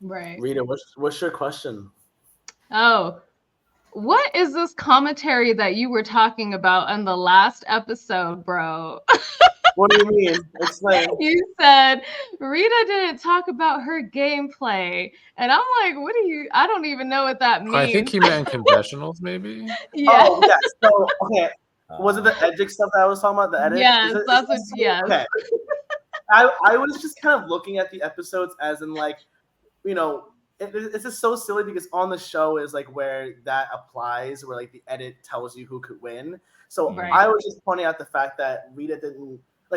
Right. Rita, what's your question? Oh, what is this commentary that you were talking about on the last episode, bro? What do you mean? Explain. You said Rita didn't talk about her gameplay. And I'm like, I don't even know what that means. I think he meant confessionals, maybe. Yeah. Oh, yeah. So, okay. Was it the edgic stuff that I was talking about? The edit? Yes, that's what, yes. Okay. I was just kind of looking at the episodes as in like, you know, it's just so silly because on the show is like where that applies, where like the edit tells you who could win. So I was just pointing out the fact that Rita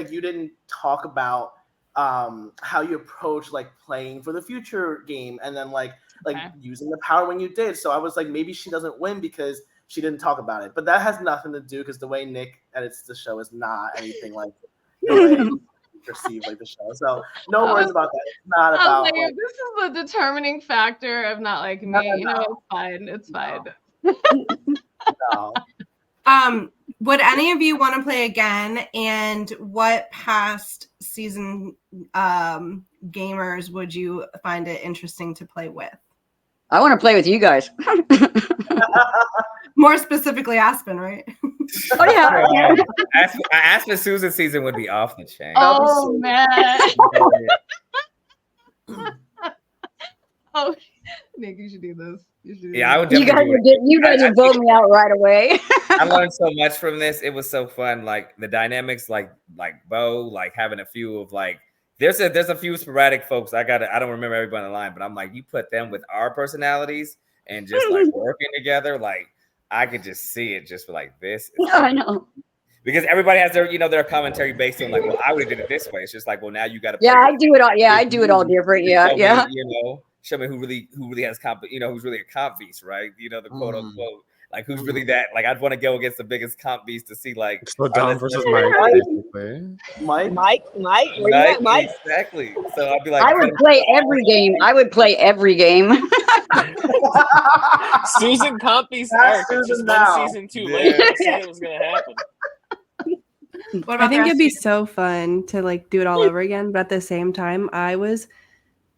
you didn't talk about how you approach like playing for the future game and then like using the power when you did. So I was like, maybe she doesn't win because she didn't talk about it. But that has nothing to do because the way Nick edits the show is not anything like the way you perceive like the show. So no worries about that. It's not about like, this is the determining factor of not like me. You know, it's fine. It's fine. No. Would any of you want to play again? And what past season gamers would you find it interesting to play with? I want to play with you guys. More specifically, Aspen, right? Oh yeah. Aspen Susan season would be off the chain. Oh man. Oh, Nick, you should do this. Yeah, I would. You guys would vote me out right away. I learned so much from this. It was so fun. Like the dynamics, like Bo, like having a few of like. There's a few sporadic folks. I don't remember everybody on the line, but I'm like, you put them with our personalities and just like working together, like I could just see it just like this. I know. Because everybody has their commentary based on like, well, I would have did it this way. It's just like, well, now you got to. Yeah, I do it all. Yeah, I do it all different. Yeah, yeah. Show me who really has who's really a comp beast, right? The quote unquote. Like who's really that? Like I'd want to go against the biggest comp beast to see like So Dom versus Mike, basically. Mike. Where you at, Mike? Exactly. So I'd be like, I would play every game. I would play every game. Susan Compy's That's arc. It's just Susan one now. season too late. I said it was gonna happen. What about I think the it'd be rest of so fun to like do it all over again, but at the same time, I was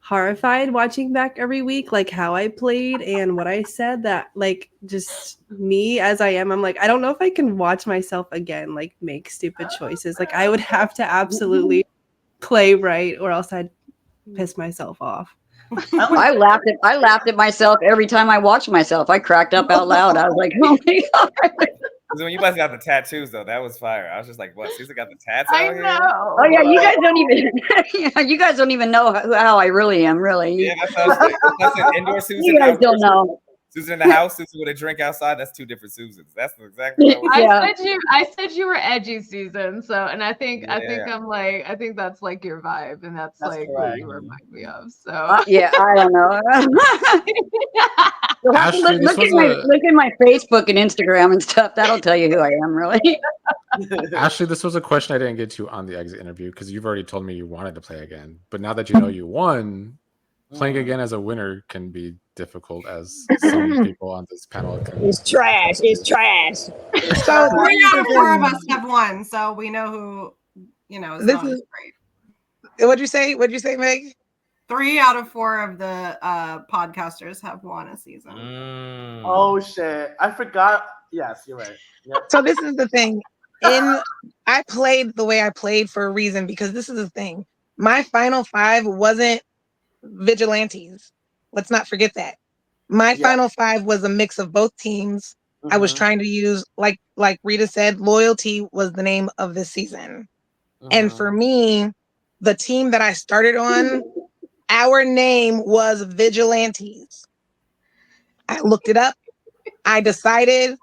horrified watching back every week, like how I played and what I said. That like just me as I am, I'm like, I don't know if I can watch myself again, like make stupid choices. Like I would have to absolutely play right, or else I'd piss myself off. I laughed at myself every time I watched myself. I cracked up out loud. I was like, oh my God. When you guys got the tattoos though, that was fire. I was just like, what? Susan got the tats I out here? know. Oh yeah, you guys don't even you guys don't even know how I really am, really. Yeah, that's what I was saying. That's an indoor Susan. You guys outdoor don't know. Susan in the house, Susan with a drink outside. That's two different Susans. That's exactly what Yeah. I said you were edgy, Susan. So, and I think Yeah. I think that's like your vibe, and that's like what correct. you remind me of. So, Yeah, I don't know. You'll have to Ashley, look at my Facebook and Instagram and stuff. That'll tell you who I am, really. Ashley, this was a question I didn't get to on the exit interview because you've already told me you wanted to play again. But now that you know you won, playing again as a winner can be difficult, as some people on this panel can. It's trash. It's trash. So 3 out of 4 of us have won, so we know who is This not is- great. what'd you say, Meg? 3 out of 4 of the podcasters have won a season. Mm. Oh shit! I forgot. Yes, you're right. Yep. So this is the thing. I played the way I played for a reason, because this is the thing. My final 5 wasn't vigilantes. Let's not forget that. My final 5 was a mix of both teams. I was trying to use, like Rita said, loyalty was the name of this season. And for me, the team that I started on, our name was Vigilantes. I looked it up. I decided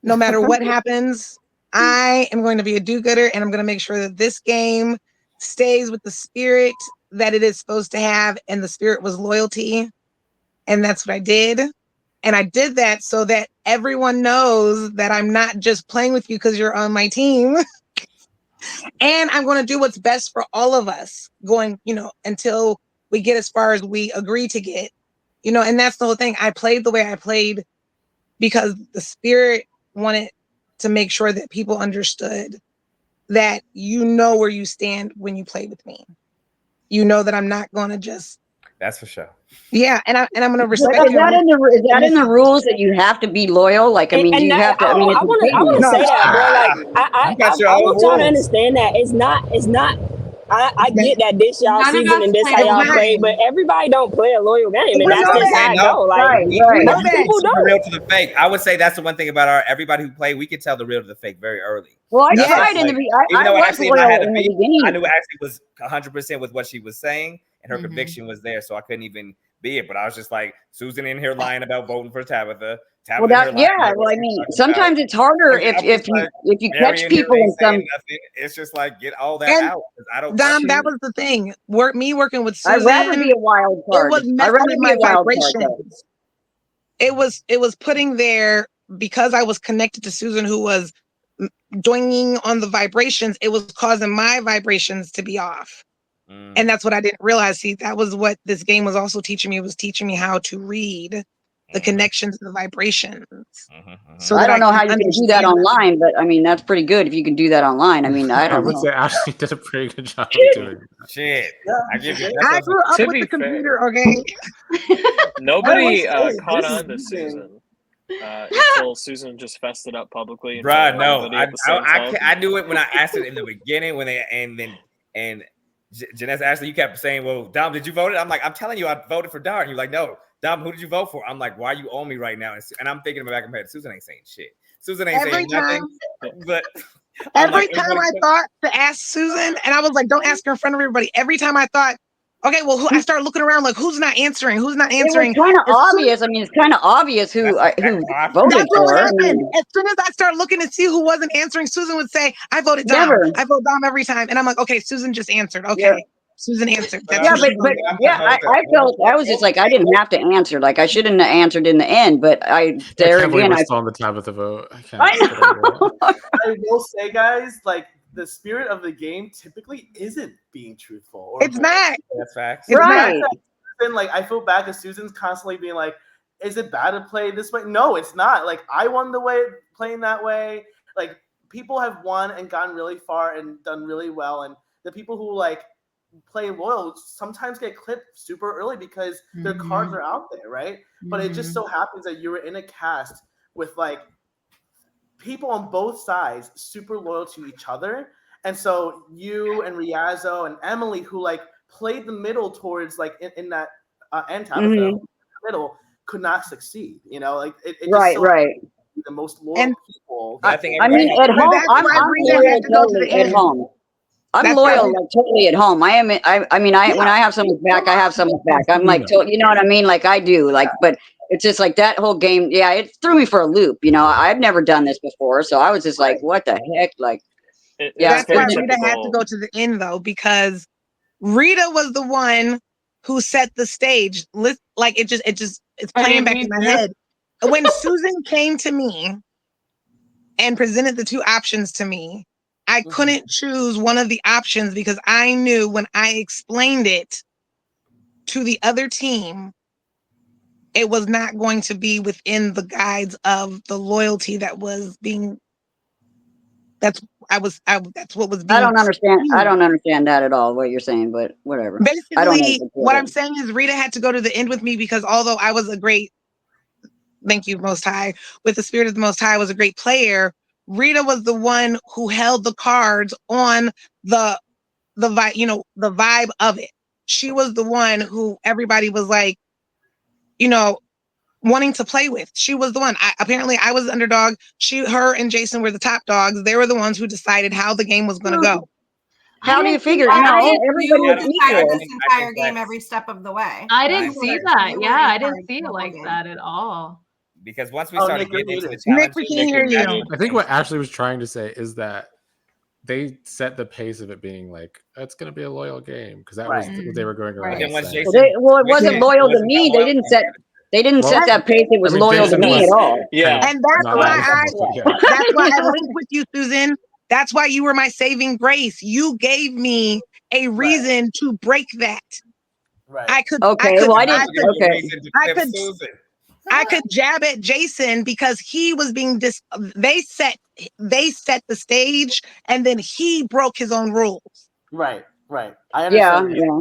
no matter what happens, I am going to be a do-gooder, and I'm going to make sure that this game stays with the spirit that it is supposed to have. And the spirit was loyalty. And that's what I did. And I did that so that everyone knows that I'm not just playing with you because you're on my team. And I'm going to do what's best for all of us going, until we get as far as we agree to get, and that's the whole thing. I played the way I played because the spirit wanted to make sure that people understood that where you stand when you play with me. You know that I'm not going to just. That's for sure. Yeah, and I'm going to Is respect you. that in the rules that you have to be loyal? Like, I mean, do you have to? I mean, I want to say that, bro. Like, I want y'all to understand that it's not. I get that this y'all None of season us and this play how y'all a play, game. but everybody don't play a loyal game, and We that's know just that. how I go. Like, Right. most people The don't. real to the fake. I would say that's the one thing about everybody who played. We could tell the real to the fake very early. Well, I Yes. tried in the Even I though was Ashley loyal and I had a in the beef, beginning. I knew Ashley was 100% with what she was saying, and her Mhm. conviction was there, so I couldn't even be it. But I was just like, Susan in here lying about voting for Tabitha. Well, I mean, sometimes it's harder if you catch people in some. Nothing. It's just like get all that And out. 'Cause I don't. Dom, that was the thing. Me working with Susan. I'd rather be a wild card. It was I'd messing rather with be my a wild card. vibrations. It was putting there, because I was connected to Susan, who was doinging on the vibrations. It was causing my vibrations to be off. And that's what I didn't realize. See, that was what this game was also teaching me. It was teaching me how to read the connections and the vibrations. So I don't know how you can can do that understand online, but I mean, that's pretty good if you can do that online. I mean, I I don't would know. say Ashley did a pretty good job of doing that. Shit. I give you. I grew up To with be the computer, okay? Nobody I was- caught this is on to interesting. Susan until Susan just fessed it up publicly. in front Bruh, of no, everybody at the same time. I knew it when I asked it in the beginning and Janessa Ashley, you kept saying, "Well, Dom, did you vote?" I'm like, "I'm telling you, I voted for Dom." You're like, "No, Dom, who did you vote for?" I'm like, "Why are you on me right now?" And I'm thinking in the back of my head, Susan ain't saying shit. Susan ain't saying nothing. But Every time I thought to ask Susan, and I was like, "Don't ask her in front of everybody." Every time I thought, "Okay, well, I started looking around like, who's not answering? Who's not answering?" It was kind of obvious. I mean, it's kind of obvious who voted That's what for. I happened. mean, As soon as I started looking to see who wasn't answering, Susan would say, "I voted Dom. Never. I vote Dom every time." And I'm like, "Okay, Susan just answered. Okay." Yeah. Susan answered. But That's Yeah, who but she voted. yeah, I felt I was just like I didn't have to answer. Like I shouldn't have answered in the end, but I there can't believe again we're I still on the Tabitha vote. I can't I get over that. know. I will say, guys, like the spirit of the game typically isn't being truthful. Or It's not. That's facts. It's Right. not. Susan, like I feel bad because Susan's constantly being like, "Is it bad to play this way?" No, it's not. Like I won the way playing that way. Like people have won and gotten really far and done really well, and the people who like play loyal sometimes get clipped super early because their cards are out there, right? But it just so happens that you were in a cast with like people on both sides super loyal to each other, and so you and Riazzo and Emily, who like played the middle towards like in that and Tabitha middle, could not succeed. You know, like it just Right, so right. the most loyal And- people. I think I mean, at But home, that's I'm why Rita loyal had to go to totally the at end. home. I'm That's loyal, why- like totally at home. I am. I mean, when I have someone's back, I have someone's back. I'm like, you know what I mean? Like I do. Like, but it's just like that whole game. Yeah, it threw me for a loop. You know, I've never done this before, so I was just like, what the heck? Like, yeah, It's That's why very Rita had to typical. go to the end though, because Rita was the one who set the stage. Like it's playing back in my head. When Susan came to me and presented the two options to me, I couldn't choose one of the options because I knew when I explained it to the other team, it was not going to be within the guides of the loyalty that was being. That's what was being. I don't understand. I don't understand that at all. What you're saying, but whatever. I don't Basically, know what I'm saying is Rita had to go to the end with me because although I was a great, thank you, Most High, with the spirit of the Most High, was a great player. Rita was the one who held the cards on the vibe, the vibe of it. She was the one who everybody was like, wanting to play with. She was the one. Apparently, I was the underdog. Her and Jason were the top dogs. They were the ones who decided how the game was going to go. How do you figure? I No, think everybody you was decided equal. this entire game every step of the way. I didn't You see were- that. you were Yeah, in I didn't charge see the it whole like game. that at all. Because once we Oh, started Nick, getting you're into the Nick, challenges, we can hear you. I think what Ashley was trying to say is that they set the pace of it being like it's going to be a loyal game because that was what they were going around. Then once saying. Jason, Well, it wasn't loyal to me. They didn't set. They didn't Well, set that pace. It was I mean, loyal Jason to me was at all. Yeah. And that's Not why always, yeah. that's why I linked with you, Susan. That's why you were my saving grace. You gave me a reason to break that. Right. I could jab at Jason because he was being they set the stage and then he broke his own rules. Right. I understand. Yeah.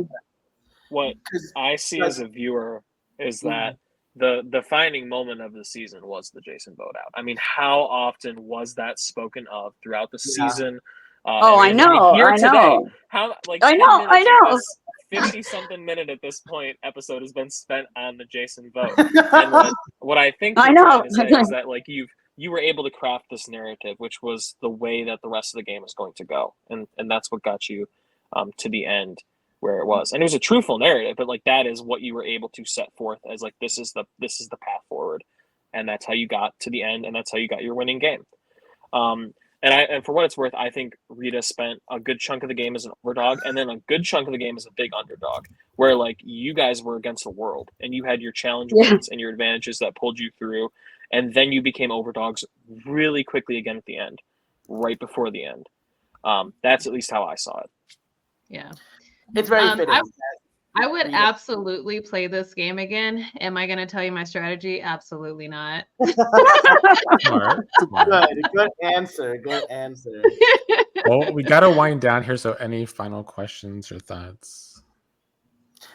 What I see as a viewer is that the defining moment of the season was the Jason vote out. I mean, how often was that spoken of throughout the season? I know. Here I today, know. how like I 10 know. minutes I of know. this 50-something minute at this point episode has been spent on the Jason vote. And what I think I you're know. trying to say is that like you were able to craft this narrative, which was the way that the rest of the game is going to go, and that's what got you to the end where it was. And it was a truthful narrative, but like that is what you were able to set forth as like this is the path forward, and that's how you got to the end, and that's how you got your winning game. And for what it's worth, I think Rita spent a good chunk of the game as an overdog, and then a good chunk of the game as a big underdog, where like you guys were against the world, and you had your challenge wins and your advantages that pulled you through, and then you became overdogs really quickly again at the end, right before the end. That's at least how I saw it. Yeah, it's very fitting. I would absolutely play this game again. Am I going to tell you my strategy? Absolutely not. Smart. Good answer. Well, we got to wind down here. So, any final questions or thoughts?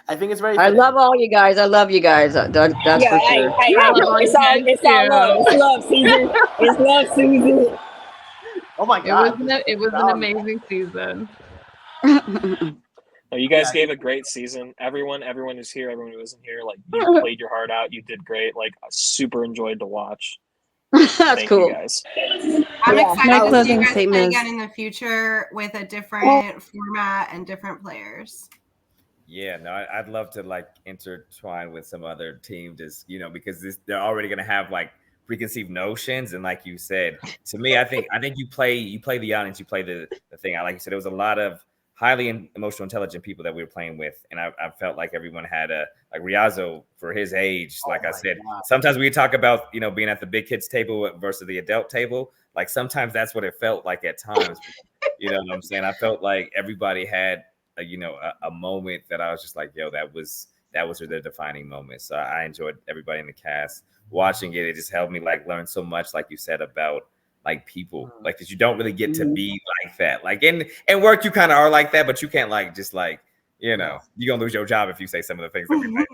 I think it's very. I love all you guys. I love you guys. That's for sure. It's all love. It's love, Susan. It's love, Susan. Oh my God! It was an amazing season. No, you guys gave a great season. Everyone who's here, everyone who isn't here, like you played your heart out. You did great. Like I super enjoyed to watch. That's Thank cool. you guys. I'm excited My to see closing you guys play statement again in the future with a different format and different players. Yeah, no, I'd love to like intertwine with some other team, just because they're already gonna have like preconceived notions, and like you said, to me, I think you play the audience, you play the thing. Like you said, it was a lot of highly emotional, intelligent people that we were playing with, and I felt like everyone had like Riazo for his age. Like I said, sometimes we talk about being at the big kids table versus the adult table. Like sometimes that's what it felt like at times. You know what I'm saying? I felt like everybody had a moment that I was just like, yo, that was their defining moment. So I enjoyed everybody in the cast watching it. It just helped me like learn so much, like you said, about like people, like that you don't really get to be like that. Like in work, you kind of are like that, but you can't like just like you're gonna lose your job if you say some of the things that we might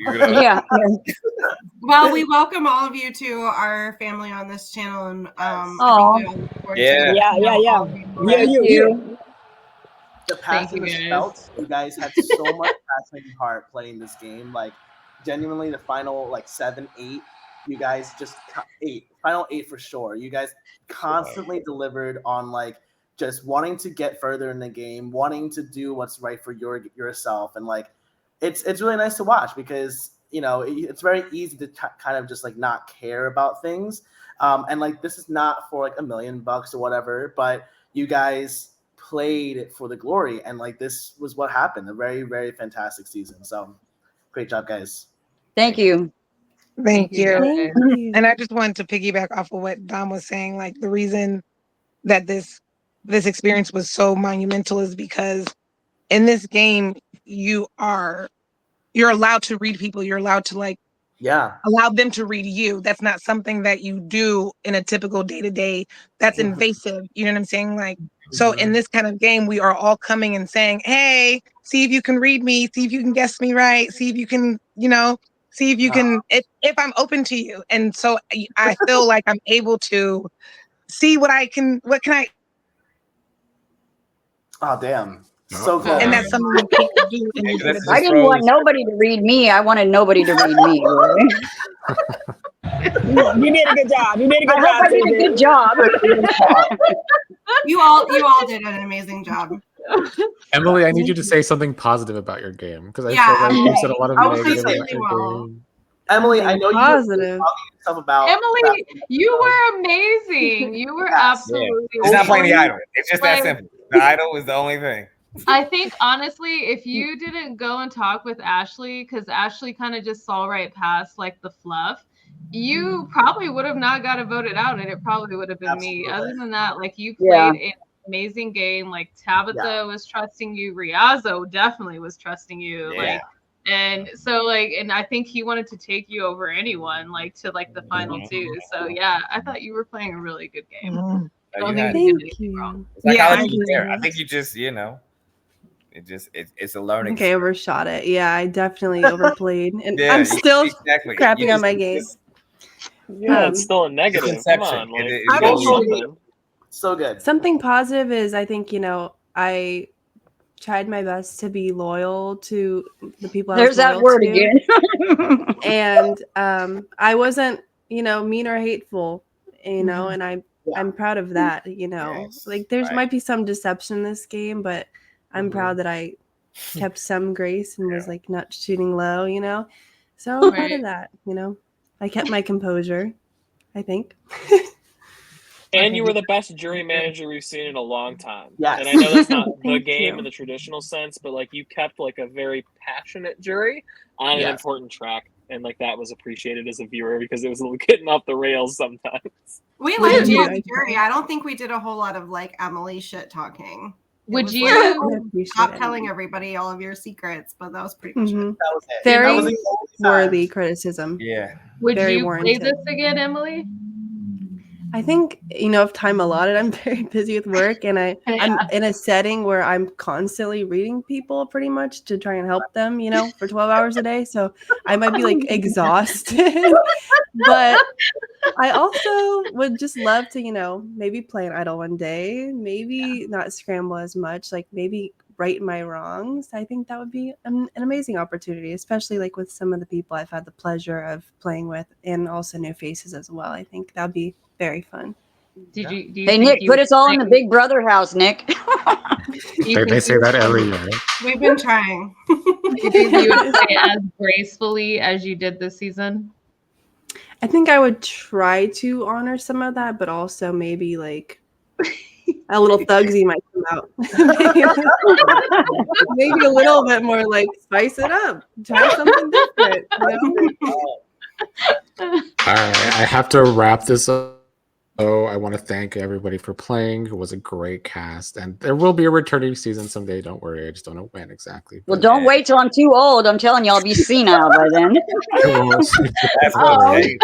do. Yeah. Well, we welcome all of you to our family on this channel, and Aw. Yeah. The passion was felt. You guys had so much passion and heart playing this game. Like genuinely, the final like 7, 8, you guys just 8, final 8 for sure. You guys constantly delivered on like just wanting to get further in the game, wanting to do what's right for yourself, and like it's really nice to watch because it's very easy to kind of just like not care about things, and like this is not for like $1 million or whatever, but you guys played it for the glory, and like this was what happened. A very, very fantastic season. So great job, guys. Thank you. Thank you. Thank you. And I just wanted to piggyback off of what Dom was saying. Like the reason that this experience was so monumental is because in this game you're allowed to read people. You're allowed to like allow them to read you. That's not something that you do in a typical day-to-day. That's invasive. You know what I'm saying? Like, so in this kind of game, we are all coming and saying, hey, see if you can read me, see if you can guess me right, see if you can, see if you can, if I'm open to you. And so I feel like I'm able to see what can I. Oh, damn. So close. And that's something that people do. I didn't want nobody to read me. I wanted nobody to read me. Right? You did a good job. I hope I did a good job. You all did an amazing job. Emily, I need you to say something positive about your game because I feel like you said a lot of negative about your game. Emily, I know positive. Stuff about Emily, you were amazing. You were absolutely. It's not playing the idol. It's just that simple. The idol is the only thing. I think honestly, if you didn't go and talk with Ashley, because Ashley kind of just saw right past like the fluff, you probably would have not got it voted out, and it probably would have been me. Other than that, like you played an amazing game. Like Tabitha was trusting you, Riazo definitely was trusting you. Like, and so like, and I think he wanted to take you over anyone, like to like the final two. So yeah, I thought you were playing a really good game. I don't think you did anything wrong. I think you just it's a learning. Okay, overshot it. Yeah, I definitely overplayed, and I'm still crapping on my game. Yeah, it's still a negative. Come on, like, so good. Something positive is I think I tried my best to be loyal to the people. There's that word again. And I wasn't mean or hateful, and I'm proud of that. Like there's might be some deception in this game, but I'm proud that I kept some grace and was like not shooting low, So I'm proud of that, I kept my composure, I think. And you were the best jury manager we've seen in a long time. Yes. And I know that's not the Thank game you. in the traditional sense, but like you kept like a very passionate jury on an important track. And like that was appreciated as a viewer because it was getting off the rails sometimes. We liked you as a jury. I don't think we did a whole lot of like Emily shit talking. Would you stop telling everybody all of your secrets? But that was pretty much it. That was it. Very That was the only worthy time. criticism. Yeah. would Very you warranted. play this again, Emily? I think if time allotted, I'm very busy with work, and I'm in a setting where I'm constantly reading people pretty much to try and help them, for 12 hours a day. So I might be like exhausted, but I also would just love to, maybe play an idol one day, maybe not scramble as much, like maybe right my wrongs. I think that would be an amazing opportunity, especially like with some of the people I've had the pleasure of playing with, and also new faces as well. I think that'd be very fun. Do you Hey, think Nick, you put would us all in the play- Big Brother house, Nick. do you They think say you that would every play- year. We've been trying. Do you think you would play as gracefully as you did this season? I think I would try to honor some of that, but also maybe like A little thugsy might come out. Maybe a little bit more like spice it up. Try something different. You know? All right, I have to wrap this up. So I want to thank everybody for playing. It was a great cast, and there will be a returning season someday. Don't worry, I just don't know when exactly. Well, don't wait till I'm too old. I'm telling you, I'll be senile by then. That's Oh. okay.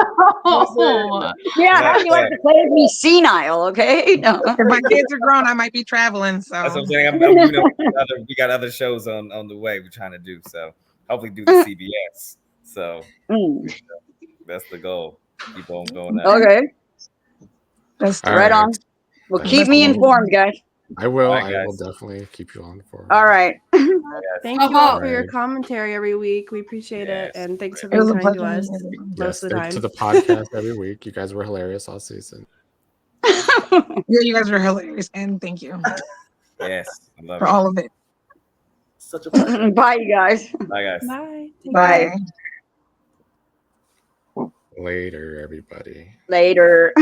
Oh, Yeah, how do you like to play with me senile? Okay, no. If my kids are grown, I might be traveling. So That's what I'm saying. We got other shows on the way we're trying to do. So hopefully do the CBS. So that's the goal. Keep on going up. Okay, that's All right on. Well, Thanks, keep me Paul. informed, guys. I will. All right, I will guys. definitely keep you on for. All right. Thank you all for your Right. commentary every week. We appreciate it. Yes. And thanks for It being was a kind to pleasure. us Yes, most of the thanks time. to the podcast every week. You guys were hilarious all season. Yeah, you guys are hilarious, and thank you Yes, I love for it. all of it. Such a pleasure. Bye, you guys. Bye, guys. Bye. Take Bye. care. Later, everybody. Later.